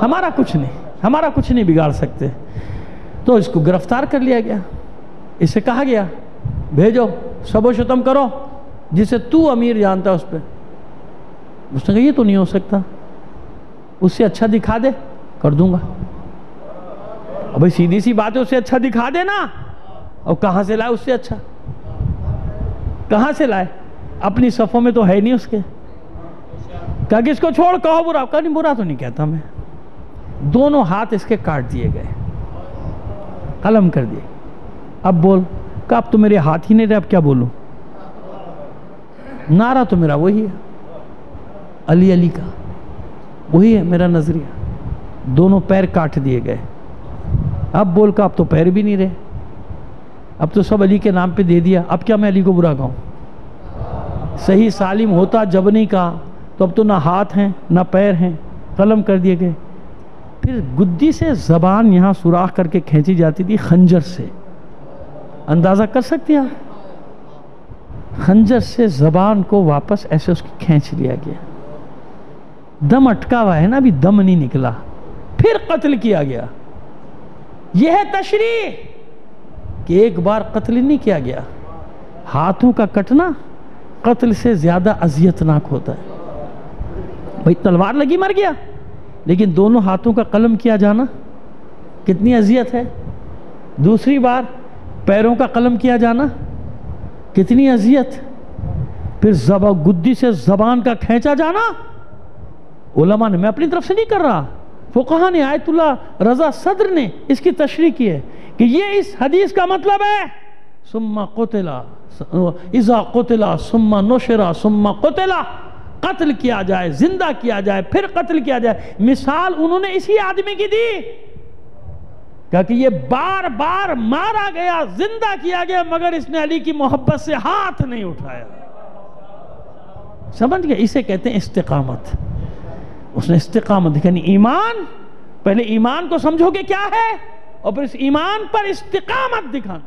ہمارا کچھ نہیں بگاڑ سکتے. تو اس کو گرفتار کر لیا گیا. اسے کہا گیا بھیجو، سب و شتم کرو جسے تو امیر جانتا ہے اس پہ. اس نے کہا یہ تو نہیں ہو سکتا، اس سے اچھا دکھا دے، کر دوں گا. اب سیدھی سی بات ہے، اس سے اچھا دکھا دے نا. اور کہاں سے لائے اس سے اچھا؟ کہاں سے لائے؟ اپنی صفوں میں تو ہے نہیں اس کے. کہا کہ اس کو چھوڑ، کہو برا. کہا نہیں برا تو نہیں کہتا میں. دونوں ہاتھ اس کے کاٹ دیے گئے، قلم کر دیے. اب بول. کہا اب تو میرے ہاتھ ہی نہیں رہے، اب کیا بولوں؟ نعرہ تو میرا وہی ہے، علی علی کا وہی ہے میرا نظریہ. دونوں پیر کاٹ دیے گئے. اب بول. کا اب تو پیر بھی نہیں رہے، اب تو سب علی کے نام پہ دے دیا، اب کیا میں علی کو برا کہوں؟ صحیح سالم ہوتا جب نہیں کہا تو اب تو نہ ہاتھ ہیں نہ پیر ہیں، قلم کر دیے گئے. پھر گدی سے زبان یہاں سوراخ کر کے کھینچی جاتی تھی خنجر سے. اندازہ کر سکتے ہیں آپ؟ خنجر سے زبان کو واپس ایسے اس کی کھینچ لیا گیا. دم اٹکا ہوا ہے نا، ابھی دم نہیں نکلا. پھر قتل کیا گیا. یہ ہے تشریح کہ ایک بار قتل نہیں کیا گیا. ہاتھوں کا کٹنا قتل سے زیادہ اذیتناک ہوتا ہے. بھئی تلوار لگی مر گیا، لیکن دونوں ہاتھوں کا قلم کیا جانا کتنی اذیت ہے. دوسری بار پیروں کا قلم کیا جانا کتنی اذیت. پھر گدی سے زبان کا کھینچا جانا. علماء نے، میں اپنی طرف سے نہیں کر رہا، فقہاء نے، آیت اللہ رضا صدر نے اس کی تشریح کی ہے کہ یہ اس حدیث کا مطلب ہے ثم قتل اذا قتل ثم نشر ثم قتل. قتل کیا جائے، زندہ کیا جائے، پھر قتل کیا جائے. مثال انہوں نے اسی آدمی کی دی، کہا کہ یہ بار بار مارا گیا، زندہ کیا گیا، مگر اس نے علی کی محبت سے ہاتھ نہیں اٹھایا. سمجھ گئے؟ اسے کہتے ہیں استقامت. اس نے استقامت دکھانی. ایمان، پہلے ایمان کو سمجھو کہ کیا ہے، اور پھر اس ایمان پر استقامت دکھانا.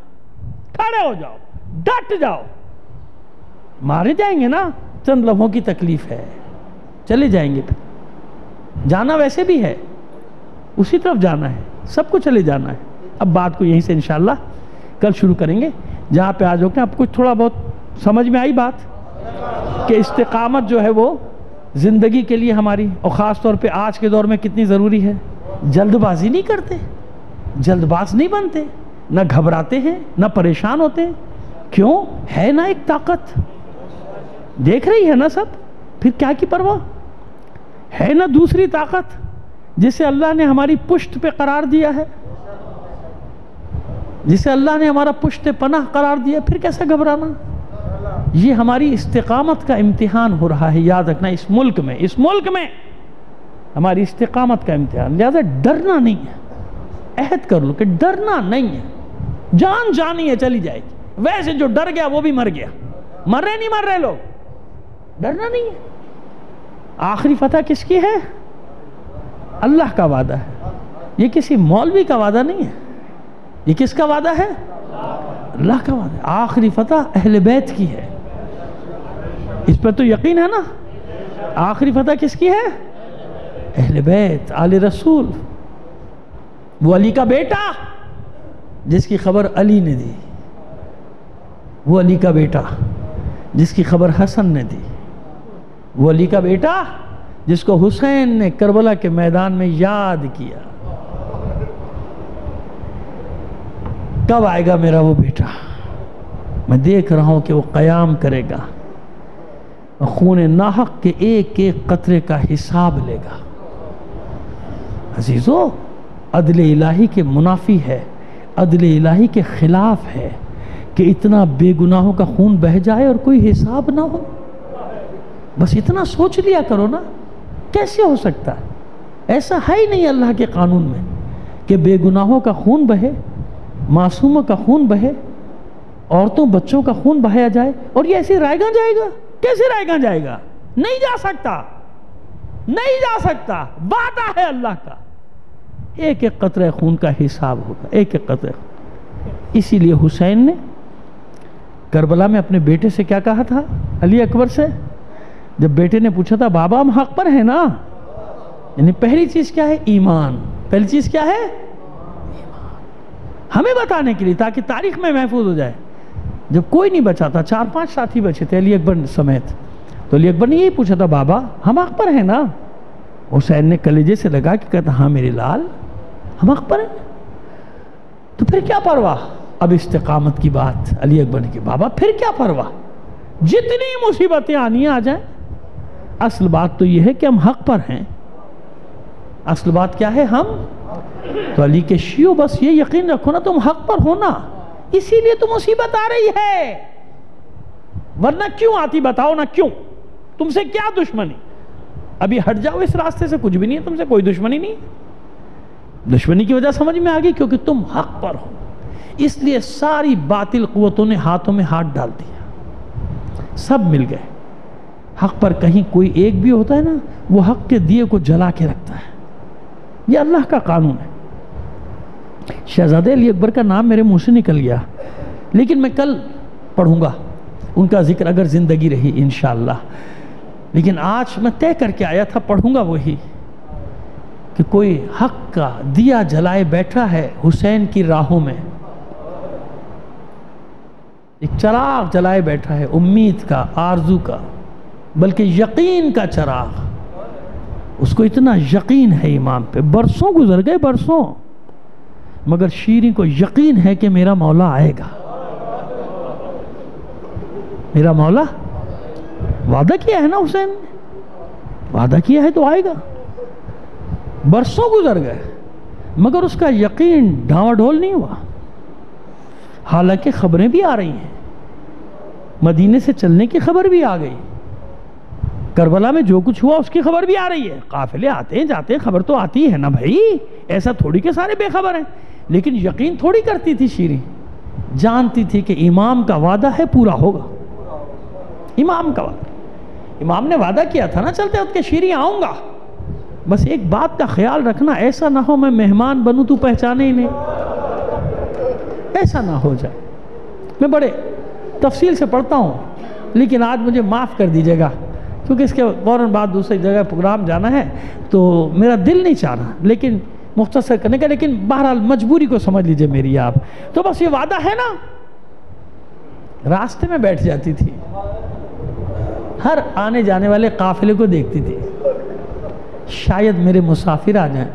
کھڑے ہو جاؤ، ڈٹ جاؤ. مارے جائیں گے نا، چند لمحوں کی تکلیف ہے، چلے جائیں گے. پھر جانا ویسے بھی ہے، اسی طرف جانا ہے، سب کو چلے جانا ہے. اب بات کو یہیں سے انشاءاللہ کل شروع کریں گے، جہاں پہ آج ہوتے ہیں. اب کچھ تھوڑا بہت سمجھ میں آئی بات کہ استقامت جو ہے وہ زندگی کے لیے ہماری، اور خاص طور پہ آج کے دور میں کتنی ضروری ہے. جلد بازی نہیں کرتے، جلد باز نہیں بنتے، نہ گھبراتے ہیں نہ پریشان ہوتے ہیں. کیوں؟ ہے نا ایک طاقت، دیکھ رہی ہے نا سب، پھر کیا کی پرواہ ہے. نا دوسری طاقت جسے اللہ نے ہماری پشت پہ قرار دیا ہے، جسے اللہ نے ہمارا پشت پناہ قرار دیا، پھر کیسے گھبرانا. یہ ہماری استقامت کا امتحان ہو رہا ہے. یاد رکھنا، اس ملک میں ہماری استقامت کا امتحان. لہذا ڈرنا نہیں ہے. عہد کر لو کہ ڈرنا نہیں ہے. جان جانی ہے، چلی جائے گی. ویسے جو ڈر گیا وہ بھی مر گیا. مر رہے نہیں مر رہے لوگ، ڈرنا نہیں ہے. آخری فتح کس کی ہے؟ اللہ کا وعدہ ہے. یہ کسی مولوی کا وعدہ نہیں ہے. یہ کس کا وعدہ ہے؟ اللہ کا وعدہ ہے. آخری فتح اہل بیت کی ہے. اس پر تو یقین ہے نا. آخری فتح کس کی ہے؟ اہل بیت، آل رسول. وہ علی کا بیٹا جس کی خبر علی نے دی، وہ علی کا بیٹا جس کی خبر حسن نے دی، وہ علی کا بیٹا جس کو حسین نے کربلا کے میدان میں یاد کیا. کب آئے گا میرا وہ بیٹا؟ میں دیکھ رہا ہوں کہ وہ قیام کرے گا، خون ناحق کے ایک ایک قطرے کا حساب لے گا. عزیزو، عدل الہی کے منافی ہے، عدل الہی کے خلاف ہے کہ اتنا بے گناہوں کا خون بہہ جائے اور کوئی حساب نہ ہو. بس اتنا سوچ لیا کرو نا. کیسے ہو سکتا ہے؟ ایسا ہے ہی نہیں اللہ کے قانون میں کہ بے گناہوں کا خون بہے، معصوموں کا خون بہے، عورتوں بچوں کا خون بہایا جائے اور یہ ایسے رائے گاں جائے گا. کیسے رائے گاں جائے گا؟ نہیں جا سکتا، نہیں جا سکتا. وعدہ ہے اللہ کا، ایک ایک قطرہ خون کا حساب ہوگا، ایک ایک قطرہ. اسی لیے حسین نے کربلا میں اپنے بیٹے سے کیا کہا تھا؟ علی اکبر سے جب بیٹے نے پوچھا تھا بابا ہم حق پر ہیں نا، یعنی پہلی چیز کیا ہے؟ ایمان. پہلی چیز کیا ہے؟ ایمان. ہمیں بتانے کے لیے تاکہ تاریخ میں محفوظ ہو جائے. جب کوئی نہیں بچا تھا، 4-5 ساتھی بچے تھے علی اکبر سمیت، تو علی اکبر نے یہی پوچھا تھا بابا ہم حق پر ہیں نا. حسین نے کلیجے سے لگا کہ کہتا ہاں میرے لال ہم حق پر ہیں. تو پھر کیا پرواہ؟ اب استقامت کی بات علی اکبر نے کی. بابا پھر کیا پرواہ؟ جتنی مصیبتیں آنی آ جائیں، اصل بات تو یہ ہے کہ ہم حق پر ہیں. اصل بات کیا ہے؟ ہم تو علی کے شیعوں بس یہ یقین رکھو نا تم حق پر ہونا، اسی لیے تو مصیبت آ رہی ہے. ورنہ کیوں آتی بتاؤ نا، کیوں؟ تم سے کیا دشمنی؟ ابھی ہٹ جاؤ اس راستے سے، کچھ بھی نہیں ہے تم سے، کوئی دشمنی نہیں. دشمنی کی وجہ سمجھ میں آ گئی کیونکہ تم حق پر ہو، اس لیے ساری باطل قوتوں نے ہاتھوں میں ہاتھ ڈال دیا، سب مل گئے. حق پر کہیں کوئی ایک بھی ہوتا ہے نا، وہ حق کے دیے کو جلا کے رکھتا ہے. یہ اللہ کا قانون ہے. شہزادے علی اکبر کا نام میرے منہ سے نکل گیا، لیکن میں کل پڑھوں گا ان کا ذکر اگر زندگی رہی انشاءاللہ. لیکن آج میں طے کر کے آیا تھا، پڑھوں گا وہی کہ کوئی حق کا دیا جلائے بیٹھا ہے حسین کی راہوں میں. ایک چراغ جلائے بیٹھا ہے، امید کا، آرزو کا، بلکہ یقین کا چراغ. اس کو اتنا یقین ہے امام پہ، برسوں گزر گئے، برسوں، مگر شیریں کو یقین ہے کہ میرا مولا آئے گا. میرا مولا وعدہ کیا ہے نا، حسین نے وعدہ کیا ہے تو آئے گا. برسوں گزر گئے مگر اس کا یقین ڈھاوا ڈھول نہیں ہوا. حالانکہ خبریں بھی آ رہی ہیں، مدینے سے چلنے کی خبر بھی آ گئی، کربلا میں جو کچھ ہوا اس کی خبر بھی آ رہی ہے. قافلے آتے ہیں جاتے ہیں، خبر تو آتی ہے نا بھائی، ایسا تھوڑی کہ سارے بے خبر ہیں. لیکن یقین تھوڑی کرتی تھی شیریں، جانتی تھی کہ امام کا وعدہ ہے، پورا ہوگا. امام کا وعدہ، امام نے وعدہ کیا تھا نا چلتے وقت کہ شیریں آؤں گا. بس ایک بات کا خیال رکھنا، ایسا نہ ہو میں مہمان بنوں تو پہچانے ہی نہیں، ایسا نہ ہو جائے. میں بڑے تفصیل سے پڑھتا ہوں، لیکن آج مجھے معاف کر دیجیے گا کیونکہ اس کے فوراً بعد دوسری جگہ پروگرام جانا ہے تو میرا دل نہیں چاہ رہا لیکن مختصر کرنے کا. لیکن بہرحال مجبوری کو سمجھ لیجئے میری آپ. تو بس یہ وعدہ ہے نا. راستے میں بیٹھ جاتی تھی، ہر آنے جانے والے قافلے کو دیکھتی تھی، شاید میرے مسافر آ جائیں،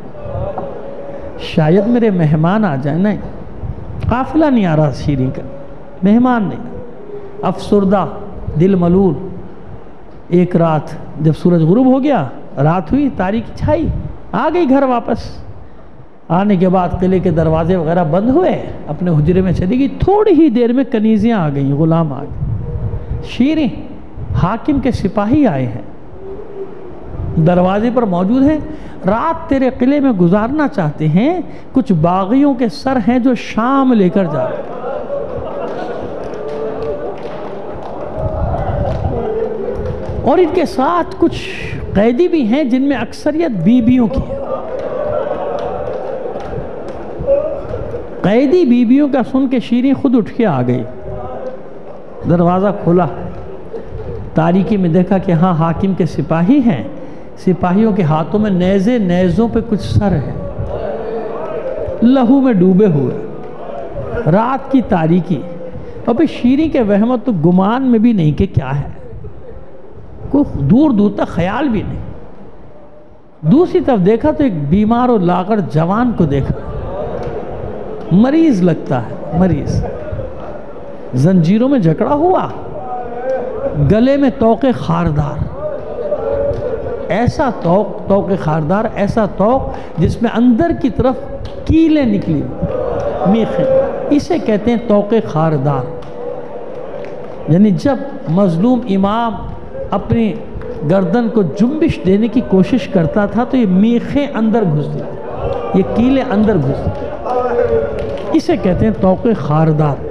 شاید میرے مہمان آ جائیں. نہیں، قافلہ نہیں آ رہا شیریں کا، مہمان نہیں. افسردہ، دل ملول. ایک رات جب سورج غروب ہو گیا، رات ہوئی، تاریکی چھائی، آ گئی گھر واپس. آنے کے بعد قلعے کے دروازے وغیرہ بند ہوئے، اپنے حجرے میں چلی گئی. تھوڑی ہی دیر میں کنیزیاں آ گئیں، غلام آ گئے. شیریں، حاکم کے سپاہی آئے ہیں، دروازے پر موجود ہیں، رات تیرے قلعے میں گزارنا چاہتے ہیں. کچھ باغیوں کے سر ہیں جو شام لے کر جا رہے ہیں. اور ان کے ساتھ کچھ قیدی بھی ہیں جن میں اکثریت بیویوں کی ہے. قیدی بیویوں کا سن کے شیریں خود اٹھ کے آ گئی. دروازہ کھولا، تاریکی میں دیکھا کہ ہاں حاکم کے سپاہی ہیں. سپاہیوں کے ہاتھوں میں نیزے، نیزوں پہ کچھ سر ہیں، لہو میں ڈوبے ہوئے. رات کی تاریکی. ابھی شیریں کے وہمت تو گمان میں بھی نہیں کہ کیا ہے، کوئی دور دور تک خیال بھی نہیں. دوسری طرف دیکھا تو ایک بیمار و لاغر جوان کو دیکھا، مریض لگتا ہے، مریض، زنجیروں میں جکڑا ہوا، گلے میں طوق خاردار. ایسا طوق خاردار، ایسا طوق جس میں اندر کی طرف کیلیں نکلی، میخیں. اسے کہتے ہیں طوق خاردار. یعنی جب مظلوم امام اپنی گردن کو جنبش دینے کی کوشش کرتا تھا تو یہ میخیں اندر گھستی، یہ کیلیں اندر گھستی. اسے کہتے ہیں طوق خاردار.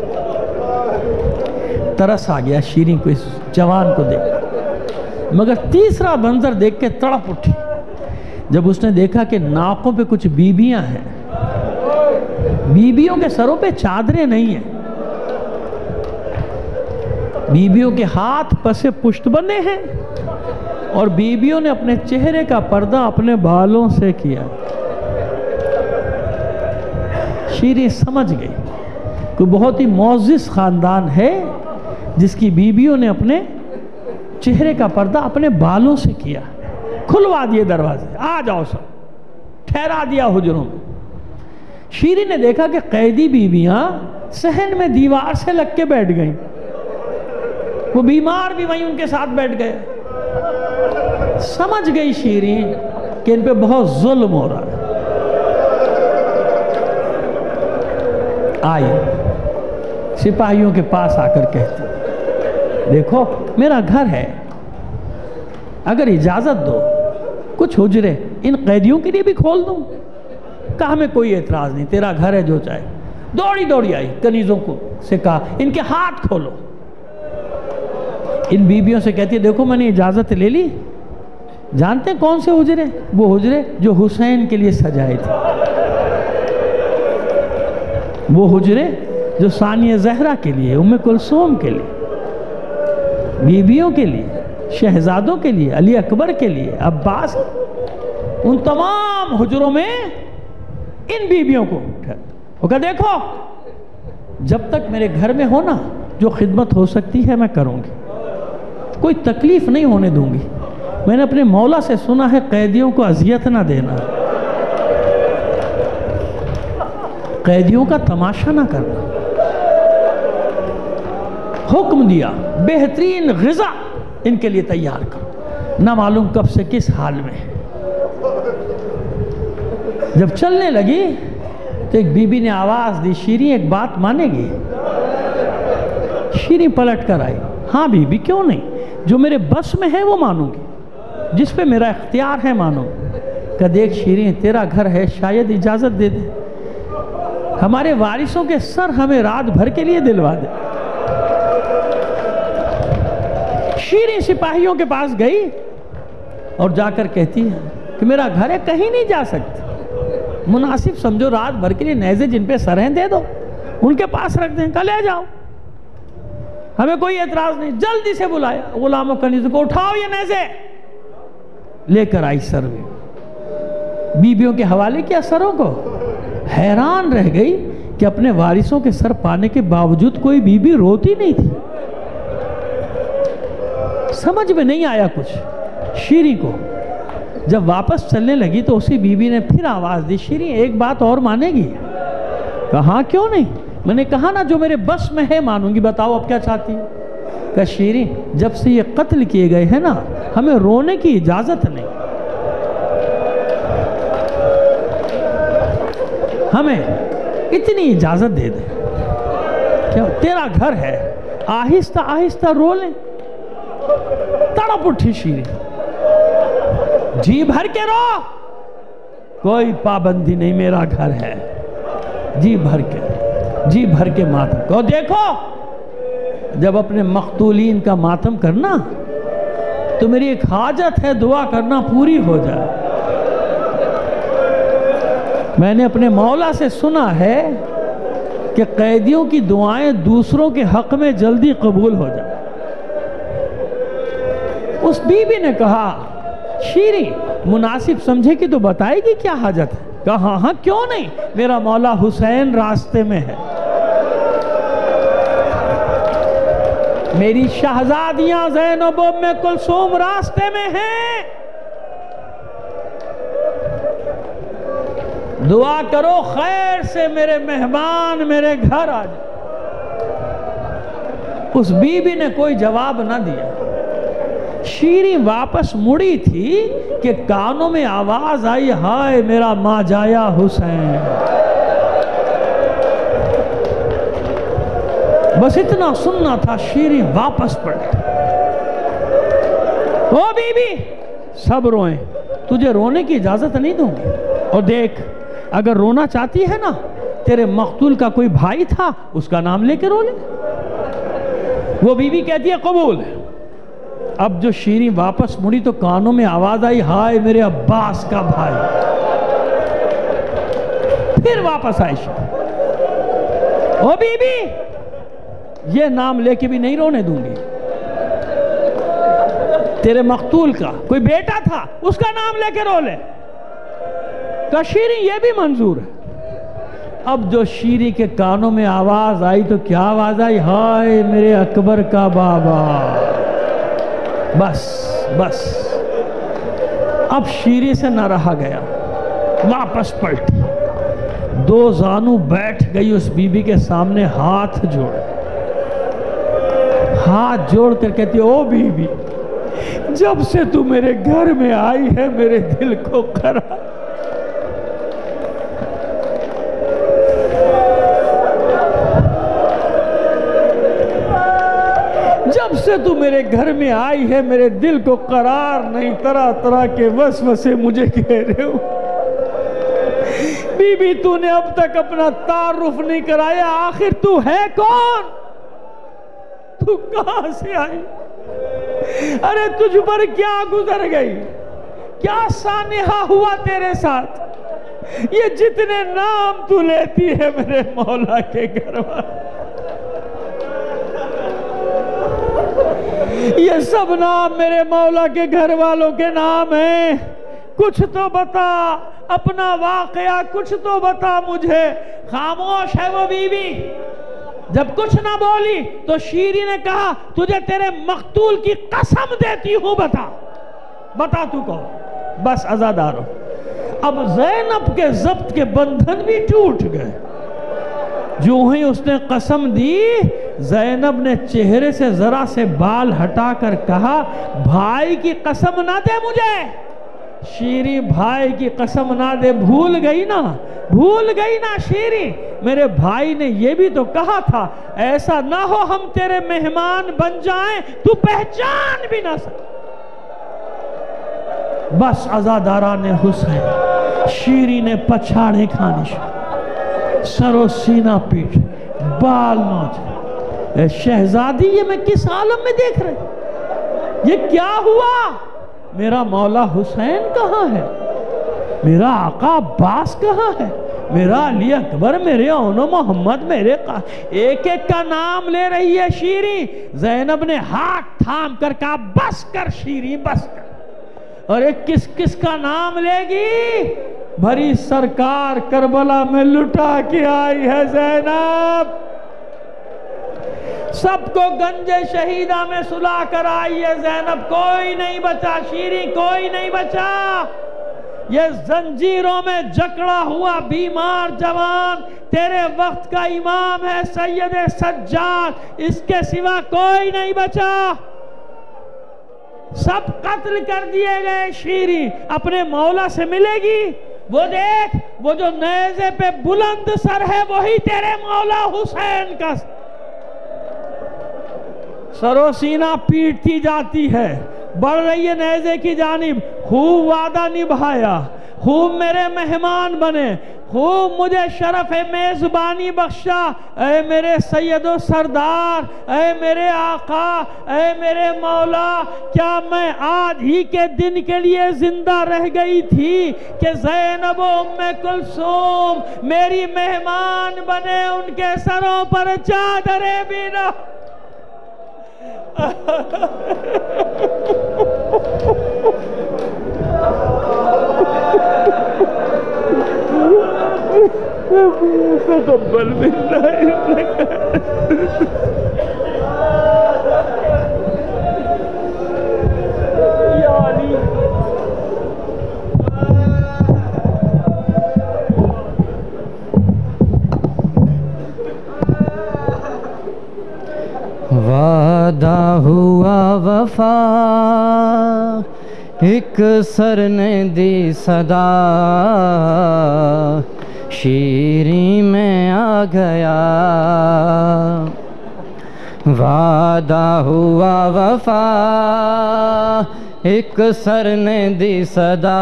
ترس آ گیا شیریں کو اس جوان کو دیکھ، مگر تیسرا منظر دیکھ کے تڑپ اٹھی جب اس نے دیکھا کہ ناقوں پہ کچھ بیبیاں ہیں. بیبیوں کے سروں پہ چادریں نہیں ہیں، بیبیوں کے ہاتھ پسے پشت بنے ہیں، اور بیبیوں نے اپنے چہرے کا پردہ اپنے بالوں سے کیا. شیریں سمجھ گئی کہ بہت ہی معزز خاندان ہے جس کی بیبیوں نے اپنے چہرے کا پردہ اپنے بالوں سے کیا. کھلوا دیے دروازے، آ جاؤ سب، ٹھہرا دیا حجروں میں. شیریں نے دیکھا کہ قیدی بیویاں صحن میں دیوار سے لگ کے بیٹھ گئیں، وہ بیمار بھی وہیں ان کے ساتھ بیٹھ گئے. سمجھ گئی شیریں کہ ان پہ بہت ظلم ہو رہا ہے. آئی سپاہیوں کے پاس آ کر کہتی دیکھو میرا گھر ہے, اگر اجازت دو کچھ حجرے ان قیدیوں کے لیے بھی کھول دوں. کہا ہمیں کوئی اعتراض نہیں, تیرا گھر ہے جو چاہے. دوڑی دوڑی آئی کنیزوں کو سے کہا ان کے ہاتھ کھولو. ان بیبیوں سے کہتی ہے دیکھو میں نے اجازت لے لی, جانتے ہیں کون سے حجرے؟ وہ حجرے جو حسین کے لیے سجائے تھے, وہ حجرے جو ثانیہ زہرا کے لیے, ام کلثوم کے لیے, بیبیوں کے لیے, شہزادوں کے لیے, علی اکبر کے لیے, عباس, ان تمام حجروں میں ان بیبیوں کو وہ کہا دیکھو جب تک میرے گھر میں ہو نا جو خدمت ہو سکتی ہے میں کروں گی, کوئی تکلیف نہیں ہونے دوں گی. میں نے اپنے مولا سے سنا ہے قیدیوں کو اذیت نہ دینا, قیدیوں کا تماشا نہ کرنا. حکم دیا بہترین غذا ان کے لیے تیار کرو. نہ معلوم کب سے کس حال میں. جب چلنے لگی تو ایک بی بی نے آواز دی شیریں ایک بات مانے گی؟ شیریں پلٹ کر آئی, ہاں بی بی کیوں نہیں, جو میرے بس میں ہے وہ مانوں گی, جس پہ میرا اختیار ہے مانوں. کہ دیکھ شیریں تیرا گھر ہے, شاید اجازت دے دے, ہمارے وارثوں کے سر ہمیں رات بھر کے لیے دلوا دے. شیریں سپاہیوں کے پاس گئی اور جا کر کہتی ہے کہ میرا گھر ہے, کہیں نہیں جا سکتی, مناسب سمجھو رات بھر کے لیے نیزے جن پہ سر ہیں دے دو, ان کے پاس رکھ دیں, کل لے جاؤ, ہمیں کوئی اعتراض نہیں. جلدی سے بلایا غلام و کنیزوں کو, اٹھاؤ یہ نیزے. لے کر آئی سر میں, بیبیوں کے حوالے کیا سروں کو. حیران رہ گئی کہ اپنے وارثوں کے سر پانے کے باوجود کوئی بیوی روتی نہیں تھی. سمجھ میں نہیں آیا کچھ شیریں کو. جب واپس چلنے لگی تو اسی بیوی نے پھر آواز دی شیریں ایک بات اور مانے گی؟ کہا کیوں نہیں, میں نے کہا نا جو میرے بس میں ہے مانوں گی, بتاؤ اب کیا چاہتی ہے؟ کہ شیریں جب سے یہ قتل کیے گئے ہیں نا ہمیں رونے کی اجازت نہیں, ہمیں اتنی اجازت دے دے. کیا تیرا گھر ہے, آہستہ آہستہ رو لیں. تڑپ اٹھی شیریں, جی بھر کے رو, کوئی پابندی نہیں, میرا گھر ہے, جی بھر کے ماتم کو. دیکھو جب اپنے مقتولین کا ماتم کرنا تو میری ایک حاجت ہے, دعا کرنا پوری ہو جائے. میں نے اپنے مولا سے سنا ہے کہ قیدیوں کی دعائیں دوسروں کے حق میں جلدی قبول ہو جائیں. اس بی بی نے کہا شیریں مناسب سمجھے کہ تو بتائے گی کیا حاجت ہے؟ کہا ہاں کیوں نہیں, میرا مولا حسین راستے میں ہے, میری شہزادیاں زینب ام کلثوم راستے میں ہیں, دعا کرو خیر سے میرے مہمان میرے گھر آ جائے. اس بی بی نے کوئی جواب نہ دیا. شیریں واپس مڑی تھی کہ کانوں میں آواز آئی ہائے میرا ماں جایا حسین. بس اتنا سننا تھا, شیریں واپس پلٹی. او بی بی سب روئیں, تجھے رونے کی اجازت نہیں دوں گی. اور دیکھ اگر رونا چاہتی ہے نا, تیرے مقتول کا کوئی بھائی تھا اس کا نام لے کے رو لے. وہ بی بی کہتی ہے قبول ہے. اب جو شیریں واپس مڑی تو کانوں میں آواز آئی ہائے میرے عباس کا بھائی. پھر واپس آئی شیریں, او بی بی یہ نام لے کے بھی نہیں رونے دوں گی, تیرے مقتول کا کوئی بیٹا تھا اس کا نام لے کے رو لے. کہ شیریں یہ بھی منظور ہے. اب جو شیریں کے کانوں میں آواز آئی تو کیا آواز آئی, ہائے میرے اکبر کا بابا. بس اب شیریں سے نہ رہا گیا, واپس پلٹی, دو زانو بیٹھ گئی اس بی بی کے سامنے, ہاتھ جوڑ کر کہتی او بی بی جب سے تو میرے گھر میں آئی ہے میرے دل کو قرار، جب سے تو میرے گھر میں آئی ہے میرے دل کو قرار نہیں، طرح طرح کے وسوسے مجھے گھیرے ہو۔ بی بی تو نے اب تک اپنا تعارف نہیں کرایا، آخر تو ہے کون؟ تو کہاں سے آئی؟ ارے تجھ پر کیا گزر گئی؟ کیا سانحہ ہوا تیرے ساتھ؟ یہ جتنے نام تو لیتی ہے میرے مولا کے گھر والے، یہ سب نام میرے مولا کے گھر والوں کے نام ہیں، کچھ تو بتا اپنا واقعہ، کچھ تو بتا مجھے۔ خاموش ہے وہ بی بی، جب کچھ نہ بولی تو شیری نے کہا تجھے تیرے مقتول کی قسم دیتی ہوں، بتا تو کون؟ بس عزادارو، اب زینب کے ضبط کے بندھن بھی ٹوٹ گئے۔ جو ہی اس نے قسم دی، زینب نے چہرے سے ذرا سے بال ہٹا کر کہا بھائی کی قسم نہ دے مجھے۔ شیری بھائی کی قسم نہ دے، بھول گئی نا شیری، میرے بھائی نے یہ بھی تو کہا تھا ایسا نہ ہو ہم تیرے مہمان بن جائیں تو پہچان بھی نہ سکے۔ بس عزاداران حسین، شیری نے پچھاڑے کھانی شروع، سر و سینہ پیٹ، بال نوچ۔ اے شہزادی، یہ میں کس عالم میں دیکھ رہے؟ یہ کیا ہوا؟ میرا مولا حسین کہاں ہے؟ میرا آقا عباس کہاں ہے؟ میرا علی اکبر، میرے اون محمد، میرے ایک ایک کا نام لے رہی ہے شیری۔ زینب نے ہاتھ تھام کر کہا بس کر شیری، بس کر۔ اور ایک کس کس کا نام لے گی؟ بھری سرکار کربلا میں لٹا کے آئی ہے زینب، سب کو گنج شہیدہ میں سلا کر آئی ہے زینب، کوئی نہیں بچا شیری، کوئی نہیں بچا۔ یہ زنجیروں میں جکڑا ہوا بیمار جوان تیرے وقت کا امام ہے سید سجاد، اس کے سوا کوئی نہیں بچا، سب قتل کر دیے گئے۔ شیری اپنے مولا سے ملے گی، وہ دیکھ، وہ جو نیزے پہ بلند سر ہے وہی تیرے مولا حسین کا سر و سینہ پیٹتی جاتی ہے، بڑھ رہی ہے نیزے کی جانب۔ خوب وعدہ نبھایا، خوب میرے مہمان بنے، خوب مجھے شرف میزبانی بخشا، اے میرے سید و سردار، اے میرے آقا، اے میرے مولا، کیا میں آج ہی کے دن کے لیے زندہ رہ گئی تھی کہ زینب و ام کلثوم میری مہمان بنے، ان کے سروں پر چادریں بھی نہ۔ تقبل منا یا علی۔ وعدہ ہوا وفا، ایک سر نے دی صدا، شیری میں آ گیا۔ وعدہ ہوا وفا، ایک سر نے دی صدا،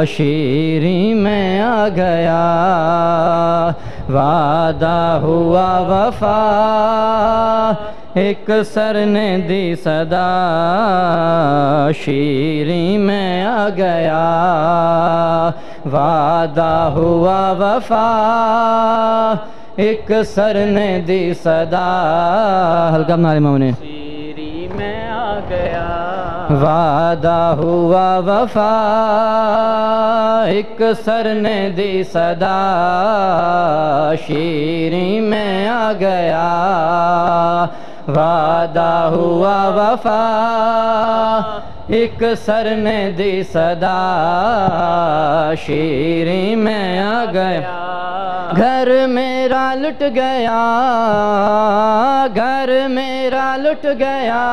شیری میں آ گیا۔ وعدہ ہوا وفا، ایک سر نے دی صدا، شیری میں آ گیا۔ وعدہ ہوا وفا، ایک سر نے دی صدا، ہلکا بنا رہے مامنے، شیری میں آ گیا۔ وعدہ ہوا وفا، ایک سر نے دی صدا، شیری میں آ گیا۔ وعدہ ہوا وفا، ایک سر نے دی صدا، شیری میں آ گیا۔ گھر میرا لٹ گیا، گھر میرا لٹ گیا،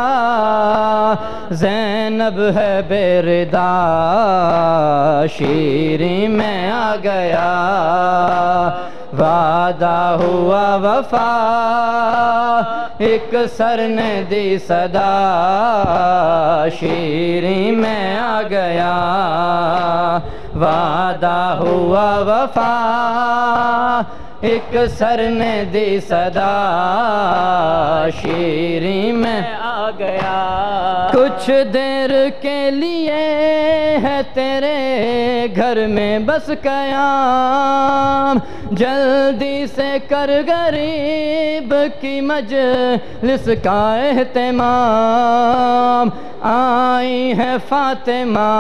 زینب ہے بے ردا، شیریں میں آ گیا، وعدہ ہوا وفا، ایک سر نے دی صدا، شیریں میں آ گیا، وعدہ ہوا وفا، ایک سر نے دی صدا، شیریں میں آ گیا، کچھ دیر کے لیے ہے تیرے گھر میں بس قیام، جلدی سے کر غریب کی مجلس کا اہتمام، آئی ہے فاطمہ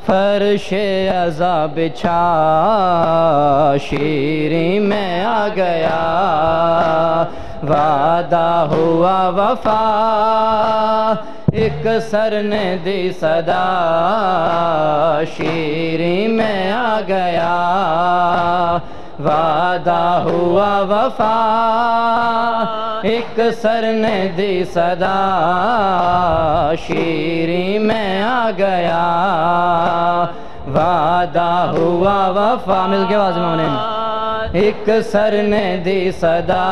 فرش عزا بچھا، شیریں میں آ گیا، وعدہ ہوا وفا، ایک سر نے دی صدا، شیریں میں آ گیا، وعدہ ہوا وفا، ایک سر نے دی صدا، شیریں میں آ گیا، وعدہ ہوا وفا، مل کے واضح میں انہیں، ایک سر نے دی صدا،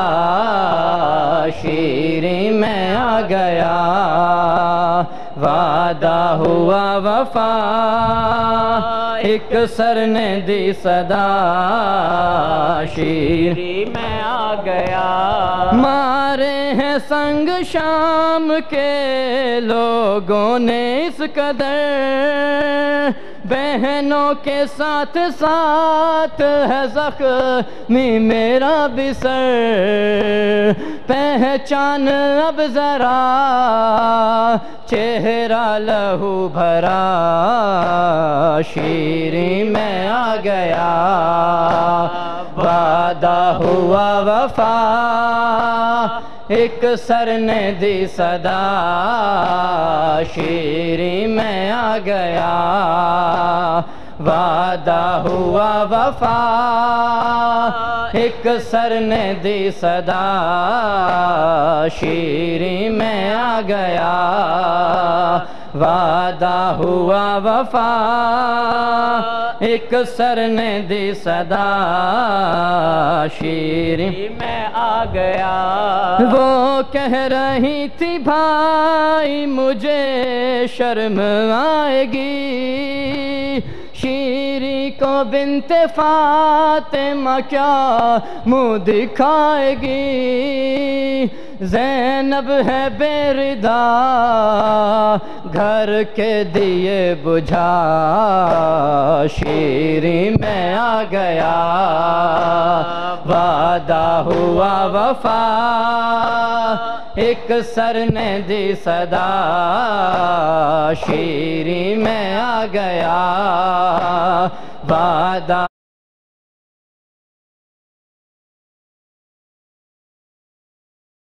شیریں میں آ گیا، وعدہ ہوا وفا، ایک سر نے دی صدا، شیریں میں آ گیا، مارے ہیں سنگ شام کے لوگوں نے اس قدر، بہنوں کے ساتھ ساتھ ہے زخمی میرا بھی سر، پہچان اب ذرا چہرہ لہو بھرا، شیریں میں آ گیا، وعدہ ہوا وفا، ایک سر نے دی صدا، شیریں میں آ گیا، وعدہ ہوا وفا، ایک سر نے دی صدا، شیریں میں آ گیا، وعدہ ہوا وفا، ایک سر نے دی صدا، شیریں میں آ گیا، وہ کہہ رہی تھی بھائی مجھے شرم آئے گی، شیریں کو بنت فاطمہ کیا منہ دکھائے گی، زینب ہے بے ردا، گھر کے دیے بجھا، شیریں میں آ گیا، وعدہ ہوا وفا، ایک سر نے دی صدا، شیریں میں آ گیا، وعدہ